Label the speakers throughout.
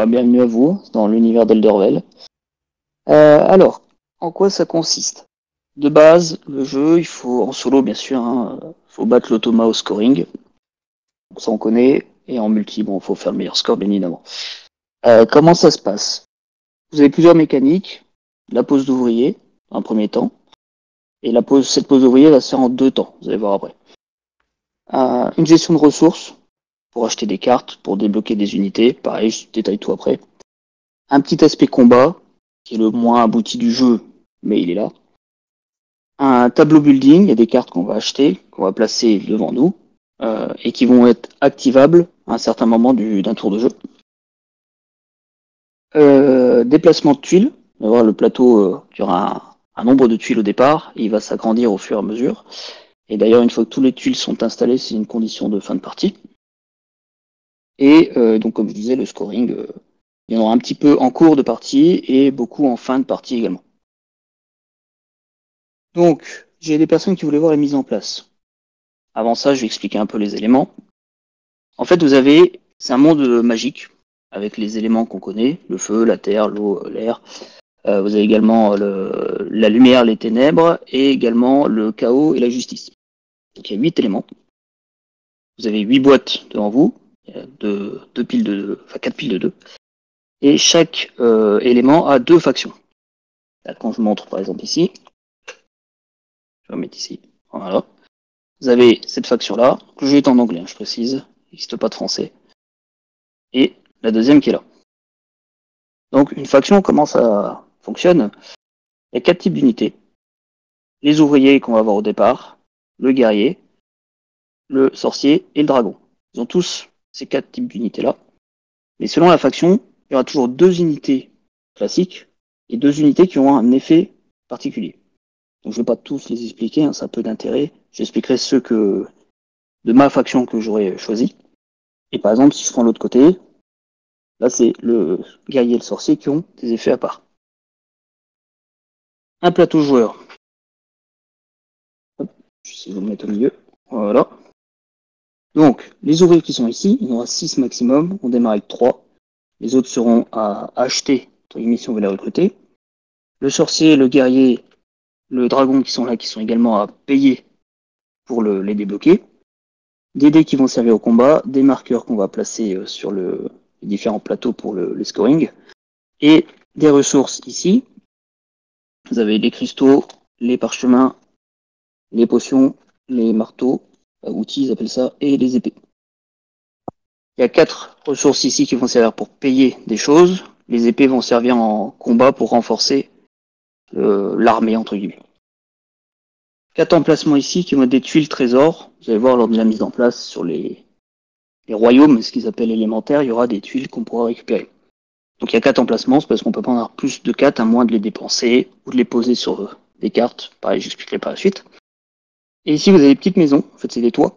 Speaker 1: Bah, bienvenue à vous dans l'univers d'Eldervel. Alors, en quoi ça consiste? De base, le jeu, il faut, en solo bien sûr, faut battre l'automa au scoring, ça on connaît, et en multi, bon, faut faire le meilleur score bien évidemment. Comment ça se passe? Vous avez plusieurs mécaniques, la pose d'ouvrier, en premier temps, et cette pose d'ouvrier va se faire en deux temps, vous allez voir après. Une gestion de ressources, pour acheter des cartes, pour débloquer des unités, pareil, je détaille tout après. Un petit aspect combat, qui est le moins abouti du jeu, mais il est là. Un tableau building, il y a des cartes qu'on va acheter, qu'on va placer devant nous, et qui vont être activables à un certain moment d'un tour de jeu. Déplacement de tuiles, on va voir le plateau qui aura un nombre de tuiles au départ, et il va s'agrandir au fur et à mesure. Et d'ailleurs, une fois que toutes les tuiles sont installées, c'est une condition de fin de partie. Et donc, comme je disais, le scoring, il y en aura un petit peu en cours de partie et beaucoup en fin de partie également. Donc, j'ai des personnes qui voulaient voir la mise en place. Avant ça, je vais expliquer un peu les éléments. En fait, c'est un monde magique avec les éléments qu'on connaît, le feu, la terre, l'eau, l'air. Vous avez également la lumière, les ténèbres et également le chaos et la justice. Donc il y a 8 éléments. Vous avez 8 boîtes devant vous, deux piles enfin 4 piles de 2. Et chaque élément a 2 factions. Là, quand je montre par exemple ici, je vais remettre ici. Voilà. Vous avez cette faction-là, que je vais en anglais, je précise, il n'existe pas de français. Et la deuxième qui est là. Donc une faction, comment ça fonctionne? Il y a 4 types d'unités. Les ouvriers qu'on va voir au départ, le guerrier, le sorcier et le dragon. Ils ont tous ces 4 types d'unités-là. Mais selon la faction, il y aura toujours 2 unités classiques et 2 unités qui auront un effet particulier. Donc je ne vais pas tous les expliquer, ça a peu d'intérêt. J'expliquerai ceux de ma faction que j'aurais choisi. Et par exemple, si je prends l'autre côté, là c'est le guerrier et le sorcier qui ont des effets à part. Un plateau joueur. Hop, je vais vous le mettre au milieu. Voilà. Donc, les ouvriers qui sont ici, il y en aura 6 maximum. On démarre avec 3. Les autres seront à acheter, si on veut les recruter. Le sorcier, le guerrier, le dragon qui sont là, qui sont également à payer pour les débloquer. Des dés qui vont servir au combat, des marqueurs qu'on va placer sur les différents plateaux pour les scoring. Et des ressources ici. Vous avez les cristaux, les parchemins, les potions, les marteaux, outils ils appellent ça, et les épées. Il y a 4 ressources ici qui vont servir pour payer des choses. Les épées vont servir en combat pour renforcer l'armée, entre guillemets. 4 emplacements ici qui vont être des tuiles trésors. Vous allez voir lors de la mise en place sur les royaumes, ce qu'ils appellent élémentaires, il y aura des tuiles qu'on pourra récupérer. Donc il y a 4 emplacements, c'est parce qu'on peut pas en avoir plus de 4 à moins de les dépenser ou de les poser sur des cartes. Pareil, j'expliquerai par la suite. Et ici, vous avez des petites maisons, en fait c'est des toits,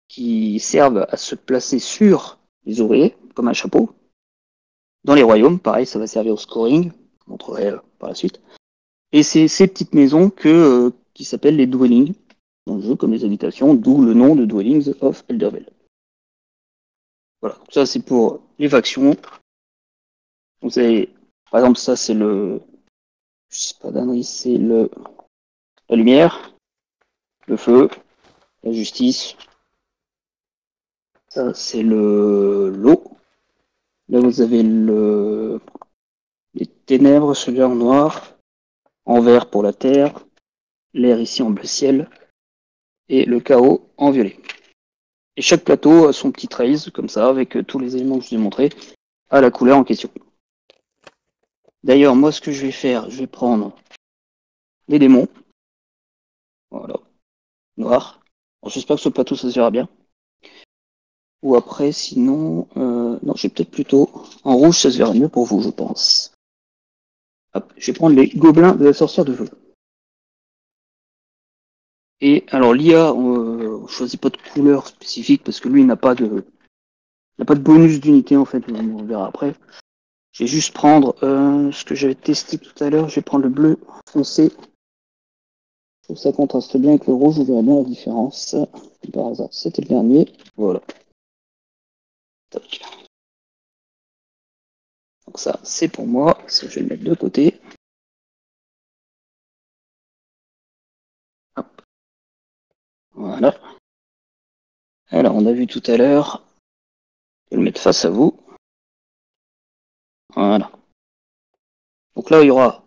Speaker 1: qui servent à se placer sur les ouvriers, comme un chapeau. Dans les royaumes, pareil, ça va servir au scoring, je vous montrerai par la suite. Et c'est ces petites maisons qui s'appellent les dwellings, dans le jeu, comme les habitations, d'où le nom de Dwellings of Eldervel. Voilà, donc ça c'est pour les factions. Vous avez, par exemple, ça c'est je sais pas d'annerie, c'est la lumière, le feu, la justice. Ça c'est l'eau. Là vous avez les ténèbres, celui-là en noir, en vert pour la terre, l'air ici en bleu ciel, et le chaos en violet. Et chaque plateau a son petit trace, comme ça, avec tous les éléments que je vous ai montrés, à la couleur en question. D'ailleurs, moi, ce que je vais faire, je vais prendre les démons. Voilà, noir. Bon, j'espère que ce plateau, ça se verra bien. Ou après, sinon... non, je vais peut-être plutôt... En rouge, ça se verra mieux pour vous, je pense. Hop, je vais prendre les gobelins de la sorcière de feu. Et alors, l'IA, on choisit pas de couleur spécifique, parce que lui, il n'a pas de bonus d'unité, en fait, on verra après. Je vais juste prendre ce que j'avais testé tout à l'heure. Je vais prendre le bleu foncé. Je trouve que ça contraste bien avec le rouge. Vous verrez bien la différence. Par hasard, c'était le dernier. Voilà. Tac. Donc ça, c'est pour moi. Ça, je vais le mettre de côté. Hop. Voilà. Alors, on a vu tout à l'heure. Je vais le mettre face à vous. Voilà. Donc là, il y aura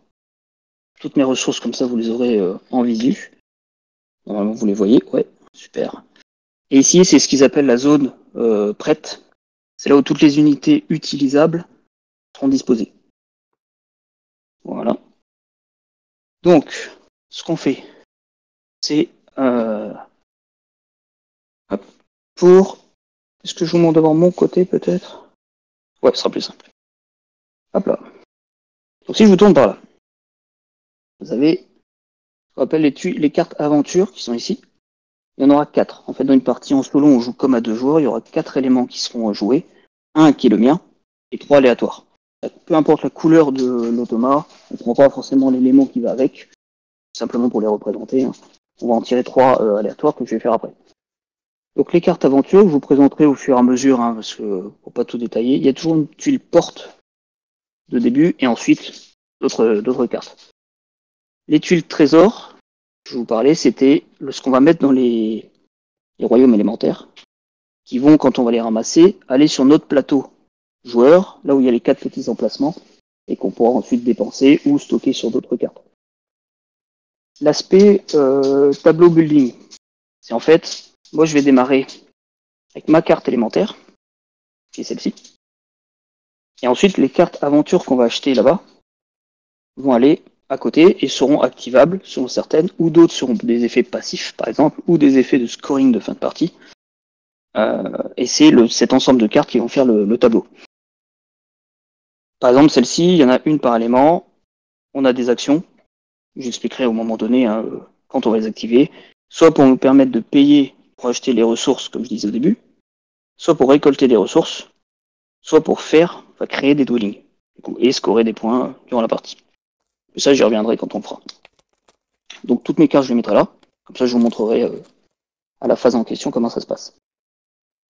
Speaker 1: toutes mes ressources, comme ça, vous les aurez en visu. Normalement, vous les voyez. Ouais, super. Et ici, c'est ce qu'ils appellent la zone prête. C'est là où toutes les unités utilisables seront disposées. Voilà. Donc, ce qu'on fait, c'est pour... Est-ce que je vous montre d'abord mon côté, peut-être? Ouais, ce sera plus simple. Hop là. Donc, si je vous tourne par là, vous avez ce qu'on appelle les cartes aventure qui sont ici. Il y en aura 4. En fait, dans une partie en solo, on joue comme à 2 joueurs. Il y aura 4 éléments qui seront joués. Un qui est le mien et 3 aléatoires. Peu importe la couleur de l'automa, on ne prend pas forcément l'élément qui va avec, simplement pour les représenter. Hein. On va en tirer 3 aléatoires que je vais faire après. Donc les cartes aventure, je vous présenterai au fur et à mesure, hein, parce que pour pas tout détailler, il y a toujours une tuile porte de début et ensuite d'autres cartes. Les tuiles trésor, je vous parlais, c'était ce qu'on va mettre dans les royaumes élémentaires, qui vont, quand on va les ramasser, aller sur notre plateau joueur, là où il y a les 4 petits emplacements, et qu'on pourra ensuite dépenser ou stocker sur d'autres cartes. L'aspect tableau building, c'est en fait, moi je vais démarrer avec ma carte élémentaire, qui est celle-ci, et ensuite les cartes aventure qu'on va acheter là-bas vont aller à côté et seront activables selon certaines, ou d'autres seront des effets passifs par exemple, ou des effets de scoring de fin de partie, et c'est cet ensemble de cartes qui vont faire le tableau. Par exemple, celle-ci, il y en a une par élément, on a des actions, j'expliquerai au moment donné hein, quand on va les activer, soit pour nous permettre de payer pour acheter les ressources, comme je disais au début, soit pour récolter des ressources, soit pour créer des dwellings, et scorer des points durant la partie. Et ça, j'y reviendrai quand on le fera. Donc toutes mes cartes, je les mettrai là, comme ça je vous montrerai à la phase en question comment ça se passe.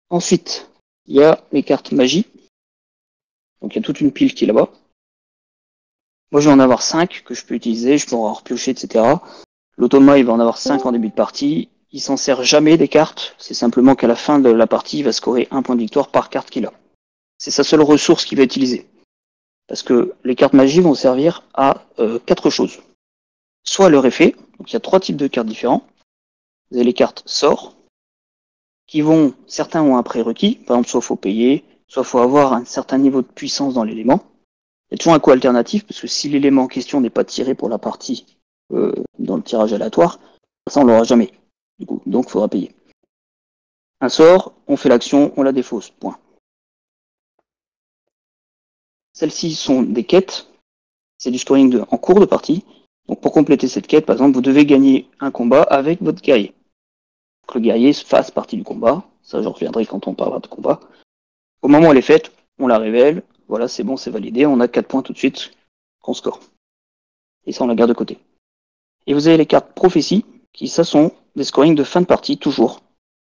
Speaker 1: Ensuite, il y a les cartes magie, donc il y a toute une pile qui est là-bas. Moi, je vais en avoir 5 que je peux utiliser, je peux en repiocher, etc. L'automa, il va en avoir 5 en début de partie. Il s'en sert jamais des cartes. C'est simplement qu'à la fin de la partie, il va scorer 1 point de victoire par carte qu'il a. C'est sa seule ressource qu'il va utiliser. Parce que les cartes magie vont servir à 4 choses. Soit leur effet, donc il y a 3 types de cartes différents. Vous avez les cartes sorts, qui vont, certains ont un prérequis, par exemple, soit il faut payer, soit il faut avoir un certain niveau de puissance dans l'élément. Il y a toujours un coup alternatif, parce que si l'élément en question n'est pas tiré pour la partie dans le tirage aléatoire, ça on l'aura jamais. Du coup, donc il faudra payer. Un sort, on fait l'action, on la défausse. Point. Celles-ci sont des quêtes, c'est du scoring en cours de partie. Donc pour compléter cette quête, par exemple, vous devez gagner un combat avec votre guerrier. Que le guerrier fasse partie du combat, ça je reviendrai quand on parlera de combat. Au moment où elle est faite, on la révèle, voilà c'est bon, c'est validé, on a 4 points tout de suite qu'on score. Et ça on la garde de côté. Et vous avez les cartes prophétie, qui ça sont des scorings de fin de partie, toujours.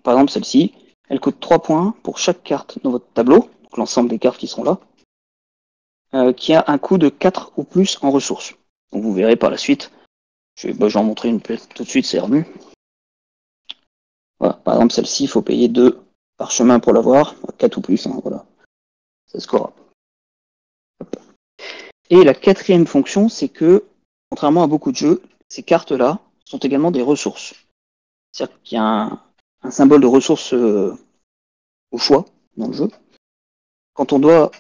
Speaker 1: Par exemple celle-ci, elle coûte 3 points pour chaque carte dans votre tableau, donc l'ensemble des cartes qui sont là, qui a un coût de 4 ou plus en ressources. Donc vous verrez par la suite, je vais en montrer une tout de suite, c'est revenu. Voilà, par exemple celle-ci, il faut payer 2 parchemins pour l'avoir, 4 ou plus, hein, voilà. Ça scorera. Et la quatrième fonction, c'est que, contrairement à beaucoup de jeux, ces cartes-là sont également des ressources. C'est-à-dire qu'il y a un symbole de ressource au choix dans le jeu. Quand on doit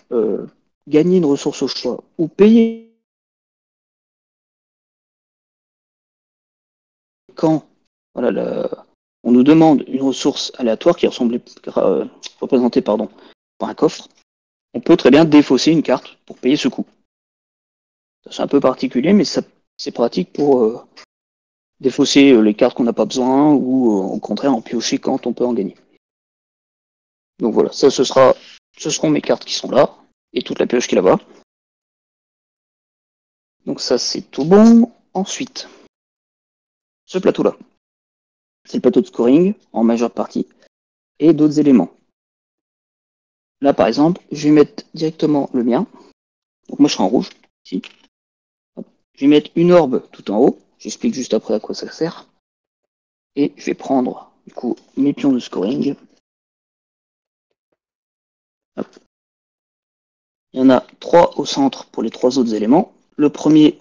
Speaker 1: gagner une ressource au choix ou payer quand on nous demande une ressource aléatoire qui est représentée par un coffre, on peut très bien défausser une carte pour payer ce coût. C'est un peu particulier, mais c'est pratique pour défausser les cartes qu'on n'a pas besoin ou au contraire en piocher quand on peut en gagner. Donc voilà, ça ce seront mes cartes qui sont là et toute la pioche qui est là-bas. Donc ça c'est tout bon. Ensuite, ce plateau-là, c'est le plateau de scoring en majeure partie et d'autres éléments. Là par exemple, je vais mettre directement le mien. Donc moi je serai en rouge, ici. Hop. Je vais mettre une orbe tout en haut. J'explique juste après à quoi ça sert. Et je vais prendre, du coup, mes pions de scoring. Hop. Il y en a 3 au centre pour les 3 autres éléments. Le premier,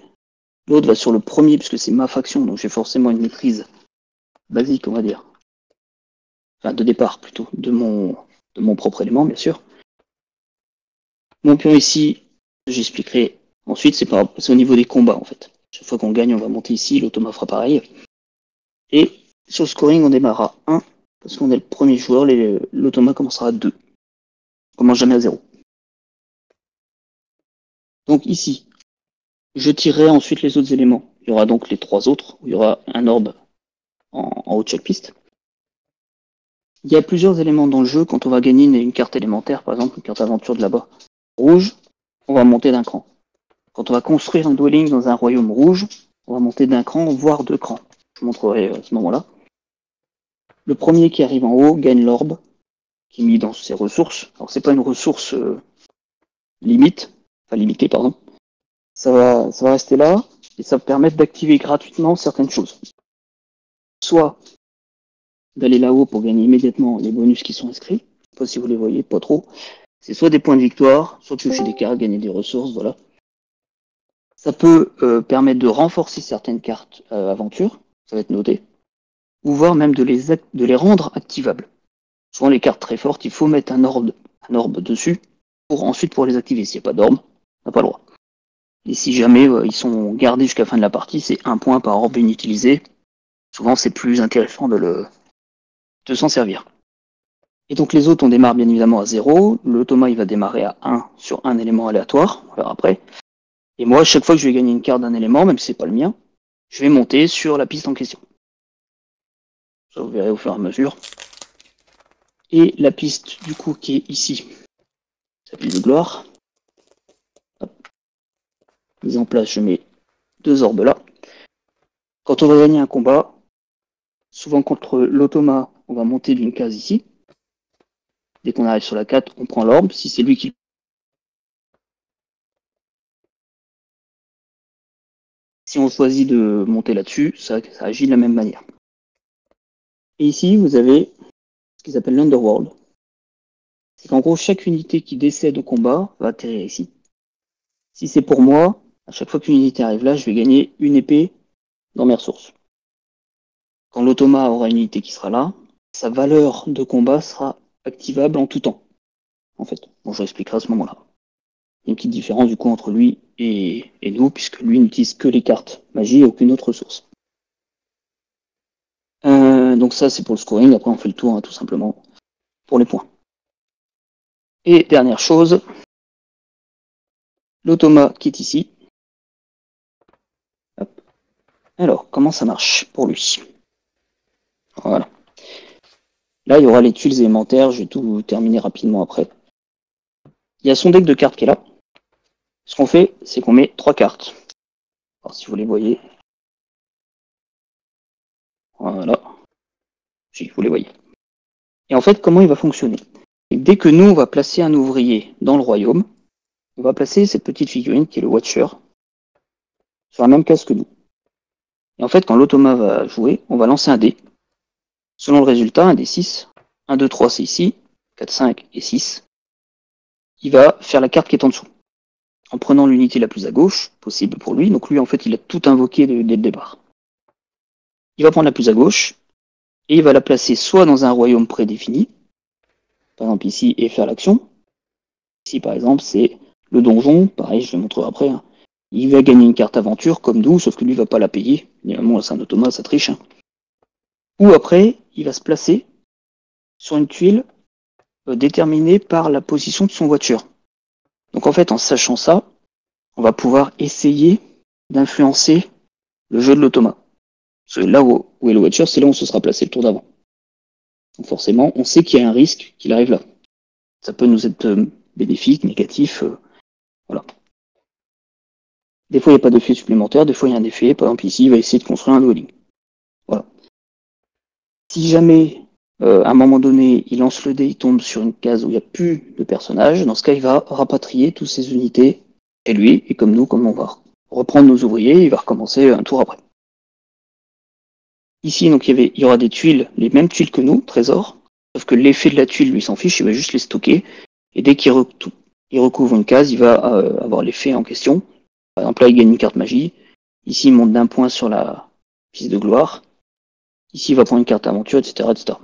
Speaker 1: l'autre va sur le premier, puisque c'est ma faction, donc j'ai forcément une maîtrise basique, on va dire. Enfin, de départ, plutôt, de mon propre élément, bien sûr. Mon pion ici, j'expliquerai ensuite, c'est au niveau des combats, en fait. Chaque fois qu'on gagne, on va monter ici, l'automa fera pareil. Et sur le scoring, on démarre à 1, parce qu'on est le premier joueur, l'automa commencera à 2. On commence jamais à 0. Donc ici, je tirerai ensuite les autres éléments. Il y aura donc les 3 autres, où il y aura un orbe en haut de chaque piste. Il y a plusieurs éléments dans le jeu. Quand on va gagner une carte élémentaire, par exemple une carte aventure de là-bas, rouge, on va monter d'un cran. Quand on va construire un dwelling dans un royaume rouge, on va monter d'un cran, voire 2 crans. Je vous montrerai à ce moment-là. Le premier qui arrive en haut gagne l'orbe, qui est mis dans ses ressources. Alors c'est pas une ressource limitée, pardon. Ça va rester là, et ça va permettre d'activer gratuitement certaines choses. Soit d'aller là-haut pour gagner immédiatement les bonus qui sont inscrits. Je sais pas si vous les voyez, pas trop. C'est soit des points de victoire, soit piocher des cartes, gagner des ressources, voilà. Ça peut permettre de renforcer certaines cartes aventures, ça va être noté, ou voire même de les rendre activables. Souvent les cartes très fortes, il faut mettre un orbe dessus pour ensuite les activer. S'il n'y a pas d'orbe, on n'a pas le droit. Et si jamais ils sont gardés jusqu'à la fin de la partie, c'est 1 point par orbe inutilisé. Souvent c'est plus intéressant de s'en servir. Et donc les autres, on démarre bien évidemment à 0. L'automa, il va démarrer à 1 sur un élément aléatoire, on verra après. Et moi, chaque fois que je vais gagner une carte d'un élément, même si c'est pas le mien, je vais monter sur la piste en question. Ça, vous verrez au fur et à mesure. Et la piste, du coup, qui est ici, sa piste de gloire. Hop. Mise en place, je mets 2 orbes là. Quand on va gagner un combat, souvent contre l'automa, on va monter d'une case ici. Dès qu'on arrive sur la 4, on prend l'orbe. Si c'est lui qui... Si on choisit de monter là-dessus, ça agit de la même manière. Et ici, vous avez ce qu'ils appellent l'Underworld. C'est qu'en gros, chaque unité qui décède au combat va atterrir ici. Si c'est pour moi, à chaque fois qu'une unité arrive là, je vais gagner une épée dans mes ressources. Quand l'automa aura une unité qui sera là, sa valeur de combat sera activable en tout temps. En fait, bon, je l'expliquerai à ce moment-là. Il y a une petite différence du coup entre lui et nous, puisque lui n'utilise que les cartes magie et aucune autre ressource. Donc ça, c'est pour le scoring. Après, on fait le tour, hein, tout simplement, pour les points. Et dernière chose, l'automa qui est ici. Hop. Alors, comment ça marche pour lui? Voilà. Là, il y aura les tuiles élémentaires. Je vais tout terminer rapidement après. Il y a son deck de cartes qui est là. Ce qu'on fait, c'est qu'on met 3 cartes. Alors, si vous les voyez. Voilà. Si vous les voyez. Et en fait, comment il va fonctionner? Et dès que nous, on va placer un ouvrier dans le royaume, on va placer cette petite figurine qui est le Watcher sur la même case que nous. Et en fait, quand l'automa va jouer, on va lancer un dé. Selon le résultat, un dé 6. 1, 2, 3, c'est ici. 4, 5 et 6. Il va faire la carte qui est en dessous. En prenant l'unité la plus à gauche, possible pour lui. Donc lui, en fait, il a tout invoqué dès le départ. Il va prendre la plus à gauche et il va la placer soit dans un royaume prédéfini, par exemple ici, et faire l'action. Ici, par exemple, c'est le donjon. Pareil, je le montrerai après. Hein. Il va gagner une carte aventure comme nous, sauf que lui, il va pas la payer. Évidemment, c'est un automa, ça triche. Hein. Ou après, il va se placer sur une tuile déterminée par la position de son voiture. Donc en fait, en sachant ça, on va pouvoir essayer d'influencer le jeu de l'automa. Parce que là où est le voiture, c'est là où on se sera placé le tour d'avant. Donc forcément, on sait qu'il y a un risque qu'il arrive là. Ça peut nous être bénéfique, négatif, voilà. Des fois, il n'y a pas d'effet supplémentaire, des fois, il y a un effet. Par exemple, ici, il va essayer de construire un dwelling. Voilà. Si jamais, à un moment donné, il lance le dé, il tombe sur une case où il n'y a plus de personnages, dans ce cas, il va rapatrier toutes ces unités Et lui, et comme nous, comme on va reprendre nos ouvriers, il va recommencer un tour après. Ici, donc, il y aura des tuiles, les mêmes tuiles que nous, trésor, sauf que l'effet de la tuile, lui, s'en fiche, il va juste les stocker. Et dès qu'il recouvre une case, il va avoir l'effet en question. Par exemple, là, il gagne une carte magie. Ici, il monte d'un point sur la piste de gloire. Ici, il va prendre une carte aventure, etc., etc.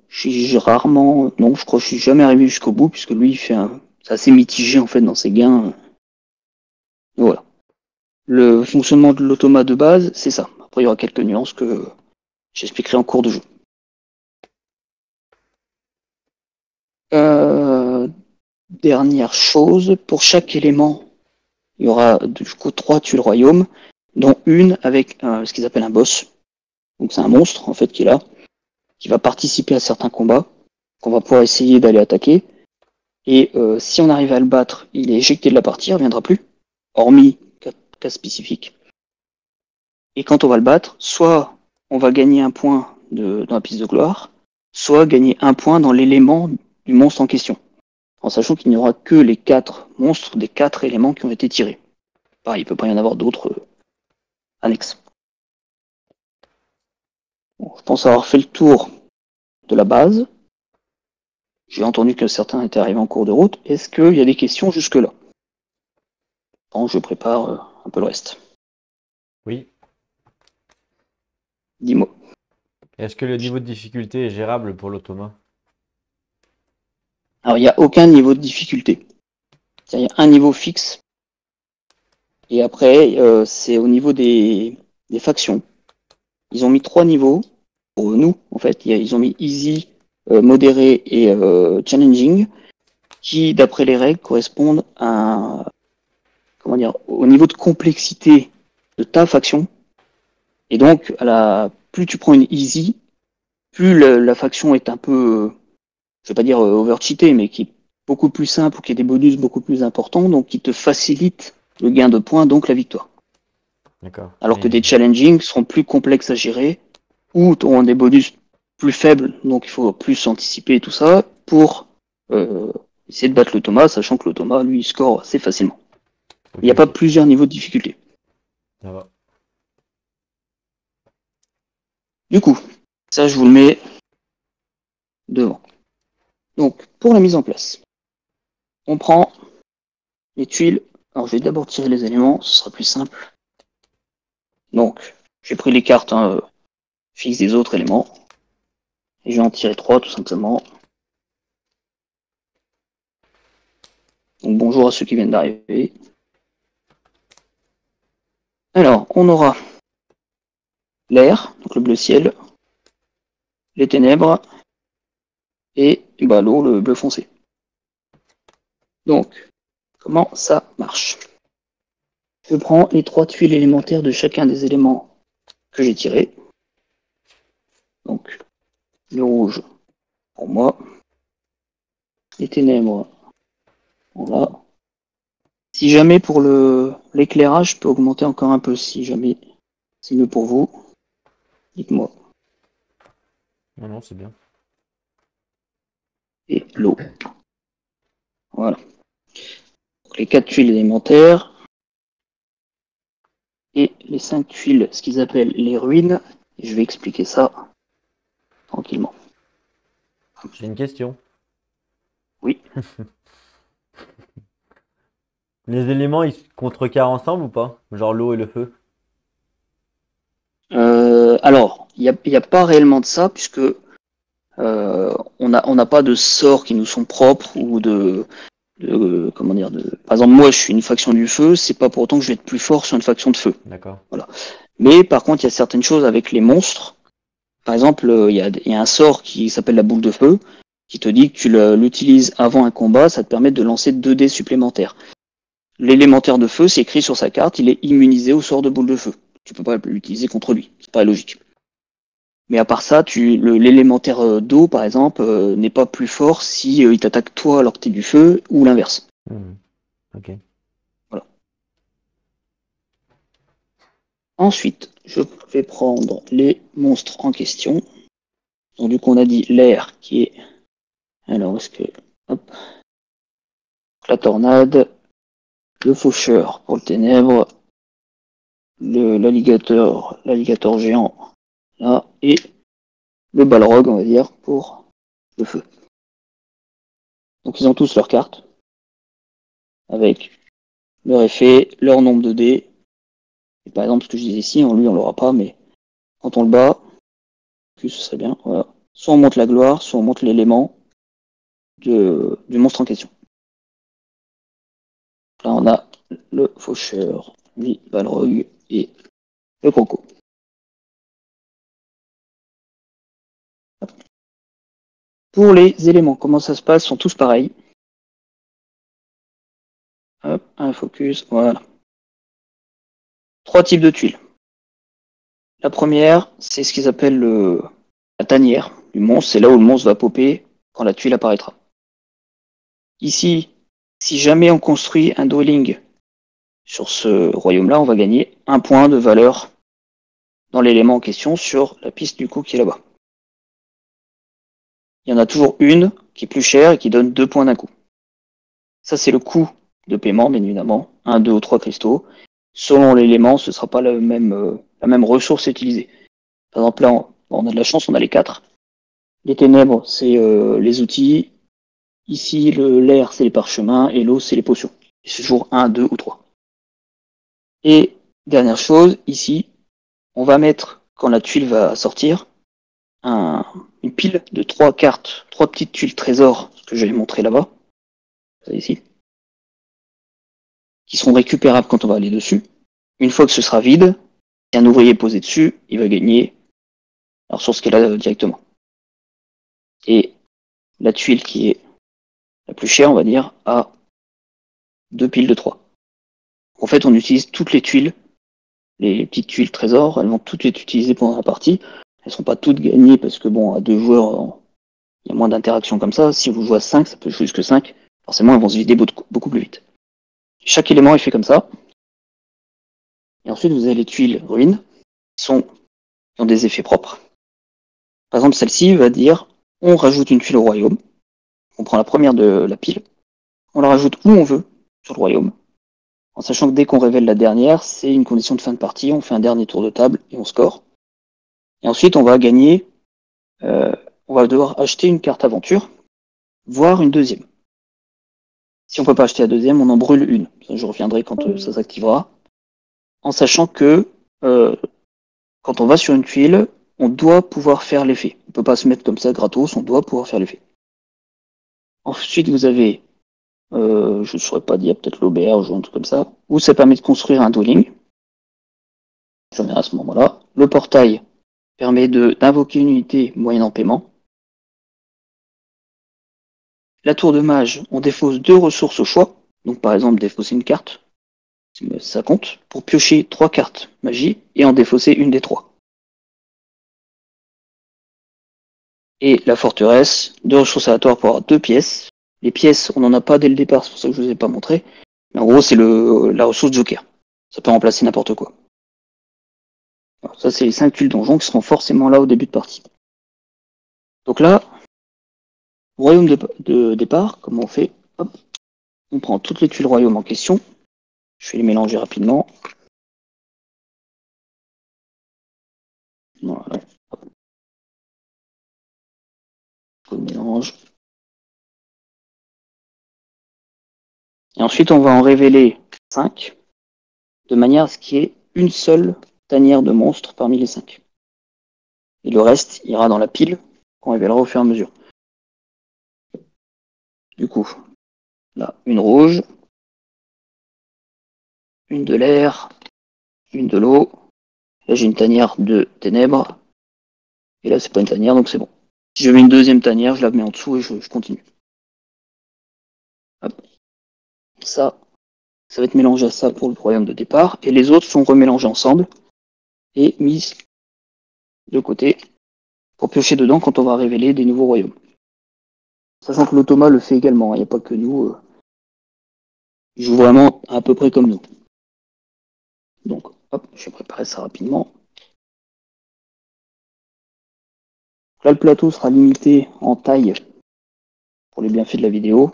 Speaker 1: J'ai rarement, non, je crois que je suis jamais arrivé jusqu'au bout, puisque lui, c'est assez mitigé, en fait, dans ses gains. Voilà. Le fonctionnement de l'automa de base, c'est ça. Après, il y aura quelques nuances que j'expliquerai en cours de jeu. Euh, Dernière chose, pour chaque élément, il y aura du coup 3 tuiles royaume, dont une avec ce qu'ils appellent un boss. Donc c'est un monstre en fait qui est là, qui va participer à certains combats, qu'on va pouvoir essayer d'aller attaquer. Et si on arrive à le battre, il est éjecté de la partie, il ne reviendra plus, hormis cas spécifiques. Et quand on va le battre, soit on va gagner un point dans la piste de gloire, soit gagner un point dans l'élément du monstre en question, en sachant qu'il n'y aura que les 4 monstres des 4 éléments qui ont été tirés. Pareil, il ne peut pas y en avoir d'autres annexes. Bon, je pense avoir fait le tour de la base. J'ai entendu que certains étaient arrivés en cours de route. Est-ce qu'il y a des questions jusque-là? Bon, je prépare un peu le reste.
Speaker 2: Oui.
Speaker 1: Dis-moi.
Speaker 2: Est-ce que le niveau de difficulté est gérable pour l'automa?
Speaker 1: Alors, il n'y a aucun niveau de difficulté. Il y a un niveau fixe. Et après, c'est au niveau des factions. Ils ont mis 3 niveaux. Pour nous, en fait, ils ont mis easy, modéré et challenging, qui, d'après les règles, correspondent au niveau de complexité de ta faction. Et donc, plus tu prends une easy, plus la faction est un peu, je vais pas dire overcheatée, mais qui est beaucoup plus simple ou qui a des bonus beaucoup plus importants, donc qui te facilite le gain de points, donc la victoire.
Speaker 2: D'accord.
Speaker 1: Alors que
Speaker 2: Mais
Speaker 1: des challenging seront plus complexes à gérer, ou auront des bonus plus faibles, donc il faut plus anticiper tout ça pour essayer de battre l'automa, sachant que l'automa, lui, il score assez facilement. Il
Speaker 2: ok,
Speaker 1: n'y a pas
Speaker 2: ok.
Speaker 1: plusieurs niveaux de difficulté.
Speaker 2: Ça va.
Speaker 1: Du coup, ça, je vous le mets devant. Donc, pour la mise en place, on prend les tuiles. Alors, je vais d'abord tirer les éléments, ce sera plus simple. Donc, j'ai pris les cartes fixes des autres éléments. Et je vais en tirer 3, tout simplement. Donc, bonjour à ceux qui viennent d'arriver. Alors, on aura l'air, donc le bleu ciel, les ténèbres, et l'eau, le bleu foncé. Donc, comment ça marche? Je prends les 3 tuiles élémentaires de chacun des éléments que j'ai tirés. Donc, le rouge pour moi, les ténèbres, voilà. Si jamais pour l'éclairage, je peux augmenter encore un peu, si jamais c'est mieux pour vous, dites-moi.
Speaker 2: Non, non, c'est bien.
Speaker 1: Et l'eau. Voilà. Donc, les 4 tuiles élémentaires et les 5 tuiles, ce qu'ils appellent les ruines. Et je vais expliquer ça tranquillement.
Speaker 2: J'ai une question.
Speaker 1: Oui.
Speaker 2: Les éléments, ils se contrecarrent ensemble ou pas? Genre l'eau et le feu?
Speaker 1: Alors, il y a pas réellement de ça, puisque on n'a pas de sorts qui nous sont propres ou comment dire, par exemple, moi, je suis une faction du feu, c'est pas pour autant que je vais être plus fort sur une faction de feu.
Speaker 2: D'accord.
Speaker 1: Voilà. Mais par contre, il y a certaines choses avec les monstres. Par exemple, il y a un sort qui s'appelle la boule de feu, qui te dit que tu l'utilises avant un combat, ça te permet de lancer 2 dés supplémentaires. L'élémentaire de feu, c'est écrit sur sa carte, il est immunisé au sort de boule de feu. Tu peux pas l'utiliser contre lui, c'est pas logique. Mais à part ça, l'élémentaire d'eau, par exemple, n'est pas plus fort si il t'attaque toi alors que t'es du feu, ou l'inverse.
Speaker 2: Hmm. Ok.
Speaker 1: Voilà. Ensuite, je vais prendre les monstres en question. Donc du coup, on a dit l'air qui est... Alors, est-ce que... Hop. La tornade, le faucheur pour le ténèbre, l'alligator géant là, et le balrog, on va dire, pour le feu. Donc ils ont tous leurs cartes, avec leur effet, leur nombre de dés. Et par exemple, ce que je disais ici, lui on l'aura pas, mais quand on le bat, ce serait bien, voilà. Soit on monte la gloire, soit on monte l'élément du monstre en question. Là on a le faucheur, lui, balrog et le croco. Pour les éléments, comment ça se passe, sont tous pareils. Hop, un focus, voilà. 3 types de tuiles. La première, c'est ce qu'ils appellent la tanière du monstre. C'est là où le monstre va popper quand la tuile apparaîtra. Ici, si jamais on construit un dwelling sur ce royaume-là, on va gagner 1 point de valeur dans l'élément en question sur la piste du coup qui est là-bas. Il y en a toujours une qui est plus chère et qui donne 2 points d'un coup. Ça, c'est le coût de paiement, bien évidemment. 1, 2 ou 3 cristaux. Selon l'élément, ce ne sera pas la même ressource utilisée. Par exemple, là, on a de la chance, on a les 4. Les ténèbres, c'est les outils. Ici, l'air, c'est les parchemins. Et l'eau, c'est les potions. C'est toujours 1, 2 ou 3. Et dernière chose, ici, on va mettre, quand la tuile va sortir, une pile de 3 cartes, 3 petites tuiles trésors, que je vais montrer là-bas, ici, qui seront récupérables quand on va aller dessus. Une fois que ce sera vide, si un ouvrier est posé dessus, il va gagner la ressource qu'elle a directement. Et la tuile qui est la plus chère, on va dire, a 2 piles de 3. En fait, on utilise toutes les tuiles, les petites tuiles trésors, elles vont toutes être utilisées pendant la partie. Elles ne seront pas toutes gagnées parce que, bon, à 2 joueurs, il y a moins d'interactions comme ça. Si vous jouez à 5, ça peut jouer jusque 5. Forcément, elles vont se vider beaucoup plus vite. Chaque élément est fait comme ça. Et ensuite, vous avez les tuiles ruines qui ont des effets propres. Par exemple, celle-ci va dire on rajoute une tuile au royaume. On prend la première de la pile. On la rajoute où on veut sur le royaume. En sachant que dès qu'on révèle la dernière, c'est une condition de fin de partie. On fait un dernier tour de table et on score. Et ensuite, on va gagner. On va devoir acheter une carte aventure, voire une deuxième. Si on ne peut pas acheter la deuxième, on en brûle une. Ça, je reviendrai quand ça s'activera. En sachant que quand on va sur une tuile, on doit pouvoir faire l'effet. On ne peut pas se mettre comme ça gratos, on doit pouvoir faire l'effet. Ensuite, vous avez, je ne saurais pas dire, peut-être l'auberge ou un truc comme ça, où ça permet de construire un dwelling. J'en ai à ce moment-là. Le portail permet d'invoquer une unité moyennant paiement. La tour de mage, on défausse 2 ressources au choix. Donc par exemple, défausser une carte, ça compte, pour piocher 3 cartes magie et en défausser une des 3. Et la forteresse, 2 ressources aléatoires pour avoir 2 pièces. Les pièces, on n'en a pas dès le départ, c'est pour ça que je ne vous ai pas montré. Mais en gros, c'est la ressource joker. Ça peut remplacer n'importe quoi. Alors, ça, c'est les 5 tuiles donjons qui seront forcément là au début de partie. Donc là, royaume de départ, comment on fait? Hop. On prend toutes les tuiles royaume en question. Je vais les mélanger rapidement. Voilà. On mélange. Et ensuite, on va en révéler 5, de manière à ce qu'il y ait une seule tanière de monstre parmi les 5. Et le reste ira dans la pile qu'on révélera au fur et à mesure. Du coup, là, une rouge, une de l'air, une de l'eau. Là, j'ai une tanière de ténèbres. Et là, c'est pas une tanière, donc c'est bon. Si je mets une deuxième tanière, je la mets en dessous et je continue. Hop. Ça va être mélangé à ça pour le royaume de départ. Et les autres sont remélangés ensemble et mis de côté pour piocher dedans quand on va révéler des nouveaux royaumes. Sachant que l'automa le fait également, il n'y a pas que nous. Il joue vraiment à peu près comme nous. Donc, hop, je vais préparer ça rapidement. Là, le plateau sera limité en taille pour les bienfaits de la vidéo.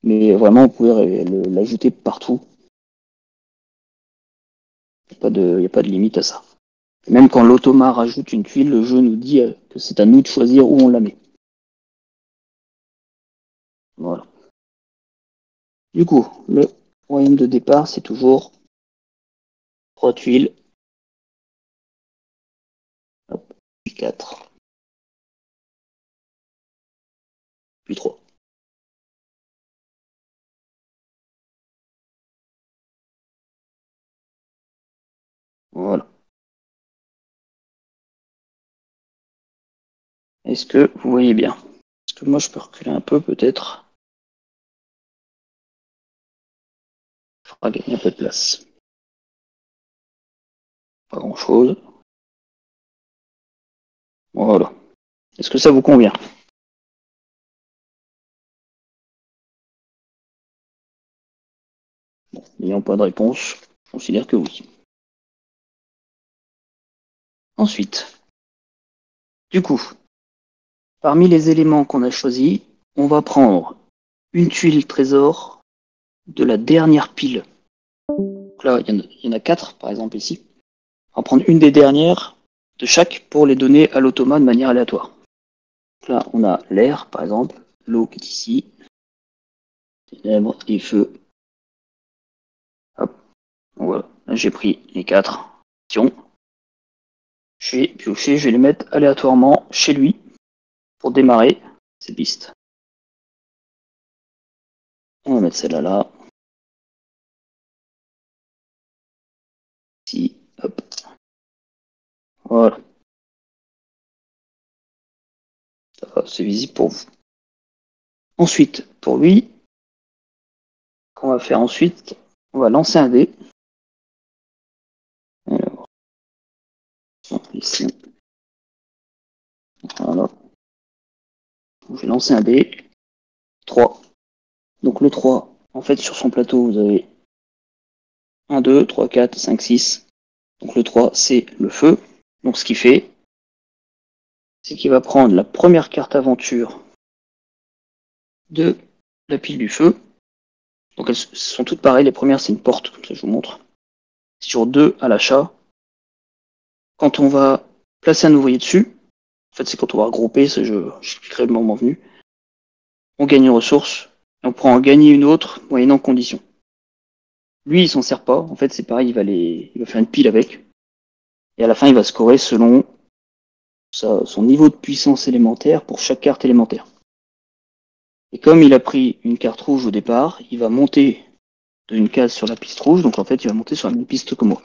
Speaker 1: Mais vraiment, vous pouvez l'ajouter partout. Il n'y a pas de limite à ça. Même quand l'automa rajoute une tuile, le jeu nous dit que c'est à nous de choisir où on la met. Voilà. Du coup, le royaume de départ, c'est toujours 3 tuiles. Hop, puis 4. Puis 3. Voilà. Est-ce que vous voyez bien? Est-ce que moi je peux reculer un peu peut-être? Ça fera gagner un peu de place. Pas grand-chose. Voilà. Est-ce que ça vous convient? Bon, n'ayant pas de réponse, je considère que oui. Ensuite, du coup, parmi les éléments qu'on a choisis, on va prendre une tuile trésor de la dernière pile. Donc là, il y en a 4, par exemple, ici. On va prendre une des dernières de chaque pour les donner à l'automa de manière aléatoire. Donc là, on a l'air, par exemple, l'eau qui est ici, ténèbres et feu. Hop, voilà. Là, j'ai pris les 4 options. Je vais piocher, je vais les mettre aléatoirement chez lui pour démarrer ces pistes. On va mettre celle-là là. Ici, hop. Voilà. Ça va, c'est visible pour vous. Ensuite, pour lui, qu'on va faire ensuite, on va lancer un dé. Alors, ici. Voilà. Je vais lancer un dé. 3. Donc le 3, en fait, sur son plateau, vous avez 1, 2, 3, 4, 5, 6. Donc le 3, c'est le feu. Donc ce qu'il fait, c'est qu'il va prendre la première carte aventure de la pile du feu. Donc elles sont toutes pareilles. Les premières, c'est une porte, comme ça je vous montre. Sur 2 à l'achat. Quand on va placer un ouvrier dessus, en fait c'est quand on va regrouper, j'expliquerai le moment venu, on gagne une ressource, et on pourra en gagner une autre moyennant condition. Lui, il s'en sert pas, en fait c'est pareil, il va faire une pile avec, et à la fin il va scorer selon son niveau de puissance élémentaire pour chaque carte élémentaire. Et comme il a pris une carte rouge au départ, il va monter d'une case sur la piste rouge, donc en fait il va monter sur la même piste que moi.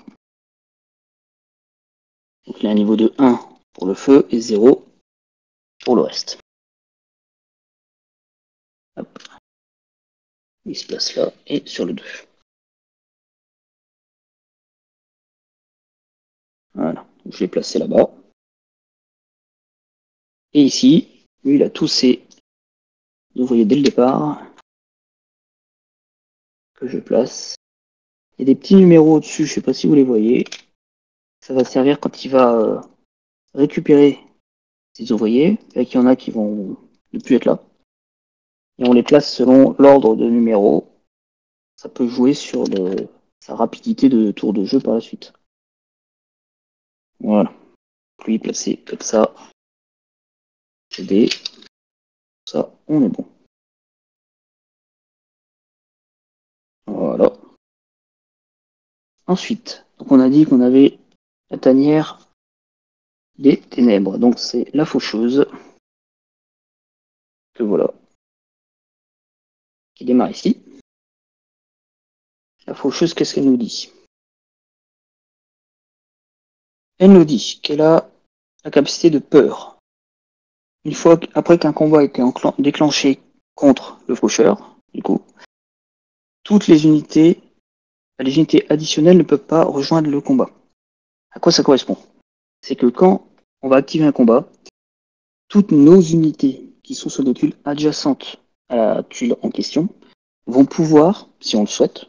Speaker 1: Donc il a un niveau de 1 pour le feu et 0 pour le reste. Hop. Il se place là et sur le 2. Voilà, je l'ai placé là-bas. Et ici, lui, il a tous ses ouvriers dès le départ que je place. Il y a des petits numéros au-dessus, je ne sais pas si vous les voyez. Ça va servir quand il va récupérer ses ouvriers. Et qu'il y en a qui vont ne plus être là. Et on les place selon l'ordre de numéros. Ça peut jouer sur sa rapidité de tour de jeu par la suite. Voilà. Lui placé comme ça. CD. Ça, on est bon. Voilà. Ensuite, donc on a dit qu'on avait la tanière des ténèbres. Donc c'est la faucheuse. Que voilà. Qui démarre ici. La faucheuse, qu'est-ce qu'elle nous dit? Elle nous dit qu'elle a la capacité de peur. Une fois après qu'un combat a été déclenché contre le faucheur, du coup, toutes les unités additionnelles ne peuvent pas rejoindre le combat. À quoi ça correspond? C'est que quand on va activer un combat, toutes nos unités qui sont sur des tuiles adjacentes à la tuile en question vont pouvoir, si on le souhaite,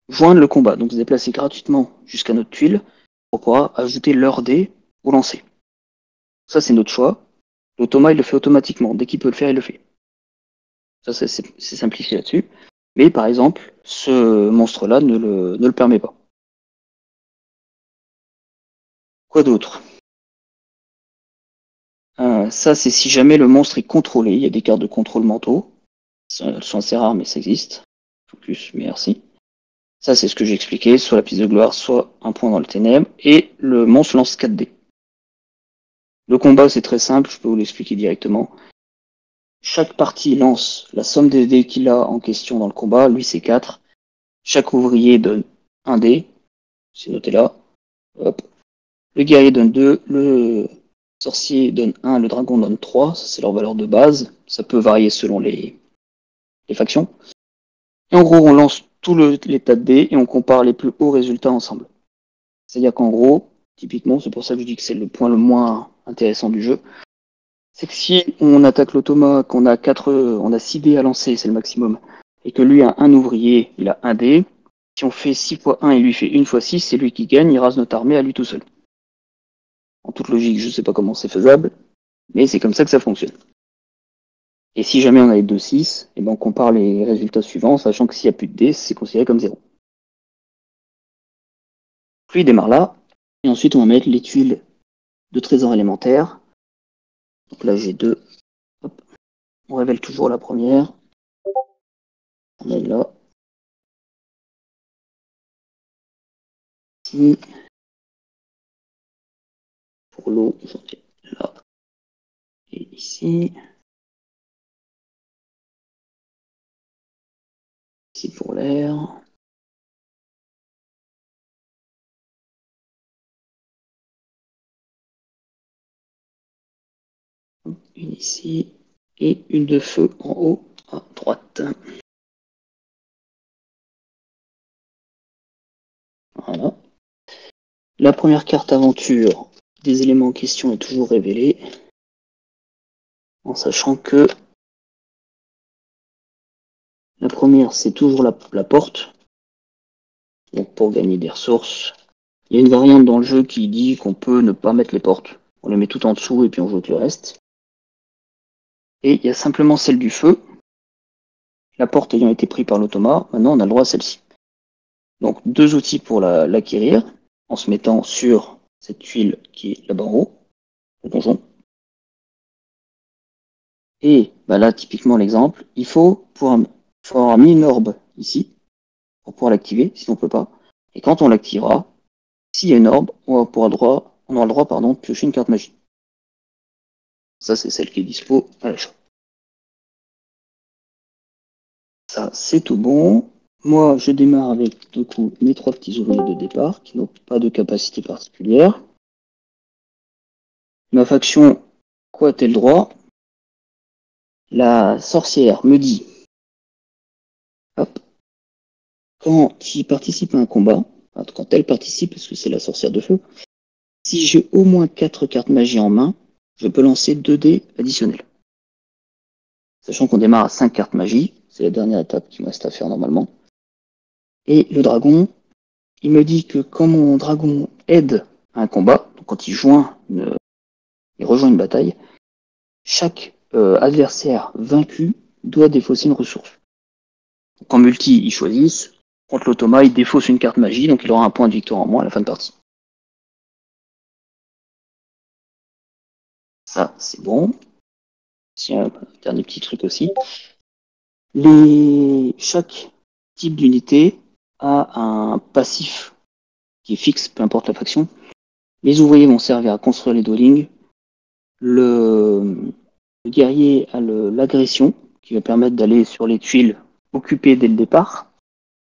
Speaker 1: joindre le combat. Donc se déplacer gratuitement jusqu'à notre tuile pour pouvoir ajouter leur dé au lancer. Ça, c'est notre choix. L'automa, il le fait automatiquement. Dès qu'il peut le faire, il le fait. Ça, c'est simplifié là-dessus. Mais par exemple, ce monstre-là ne le permet pas. Quoi d'autre? Ça, c'est si jamais le monstre est contrôlé. Il y a des cartes de contrôle mentaux. Elles sont assez rares, mais ça existe. Focus, merci. Ça, c'est ce que j'ai expliqué. Soit la piste de gloire, soit un point dans le ténèbre. Et le monstre lance 4 dés. Le combat, c'est très simple. Je peux vous l'expliquer directement. Chaque partie lance la somme des dés qu'il a en question dans le combat. Lui, c'est 4. Chaque ouvrier donne un dé. C'est noté là. Hop. Le guerrier donne 2. Le sorcier donne 1. Le dragon donne 3. Ça, c'est leur valeur de base. Ça peut varier selon les factions. Et en gros, on lance tous les tas de dés et on compare les plus hauts résultats ensemble. C'est-à-dire qu'en gros, typiquement, c'est pour ça que je dis que c'est le point le moins intéressant du jeu, c'est que si on attaque l'automa, qu'on a on a 6 dés à lancer, c'est le maximum, et que lui a un ouvrier, il a un dé, si on fait 6 fois 1 et lui fait 1 fois 6, c'est lui qui gagne, il rase notre armée à lui tout seul. En toute logique, je ne sais pas comment c'est faisable, mais c'est comme ça que ça fonctionne. Et si jamais on a les 2-6, et ben on compare les résultats suivants, sachant que s'il n'y a plus de dés, c'est considéré comme 0. Puis il démarre là, et ensuite on va mettre les tuiles de trésor élémentaire. Donc là j'ai 2. Hop. On révèle toujours la première. On est là. Ici. Pour l'eau, j'en ai là. Et ici. Ici pour l'air. Une ici. Et une de feu en haut à droite. Voilà. La première carte aventure des éléments en question est toujours révélée. En sachant que la première, c'est toujours la porte. Donc pour gagner des ressources. Il y a une variante dans le jeu qui dit qu'on peut ne pas mettre les portes. On les met tout en dessous et puis on joue avec le reste. Et il y a simplement celle du feu. La porte ayant été prise par l'automa, maintenant on a le droit à celle-ci. Donc 2 outils pour l'acquérir, en se mettant sur cette tuile qui est là-bas en haut, le donjon. Et bah là, typiquement l'exemple, il faut avoir mis une orbe ici, pour pouvoir l'activer, sinon on ne peut pas. Et quand on l'activera, s'il y a une orbe, on aura le droit de piocher une carte magie. Ça, c'est celle qui est dispo à l'achat. Ça, c'est tout bon. Moi, je démarre avec du coup mes 3 petits ouvriers de départ qui n'ont pas de capacité particulière. Ma faction, quoi a-t-elle droit? La sorcière me dit, hop, quand il participe à un combat, quand elle participe, parce que c'est la sorcière de feu, si j'ai au moins 4 cartes magie en main, je peux lancer 2 dés additionnels. Sachant qu'on démarre à 5 cartes magie, c'est la dernière étape qui me reste à faire normalement. Et le dragon, il me dit que quand mon dragon aide à un combat, donc quand il rejoint une bataille, chaque adversaire vaincu doit défausser une ressource. Donc en multi, ils choisissent. Contre l'automa, il défausse une carte magie, donc il aura un point de victoire en moins à la fin de partie. Ça, c'est bon. Tiens, dernier petit truc aussi. Chaque type d'unité a un passif qui est fixe, peu importe la faction. Les ouvriers vont servir à construire les dwellings. Le guerrier a l'agression, qui va permettre d'aller sur les tuiles occupées dès le départ.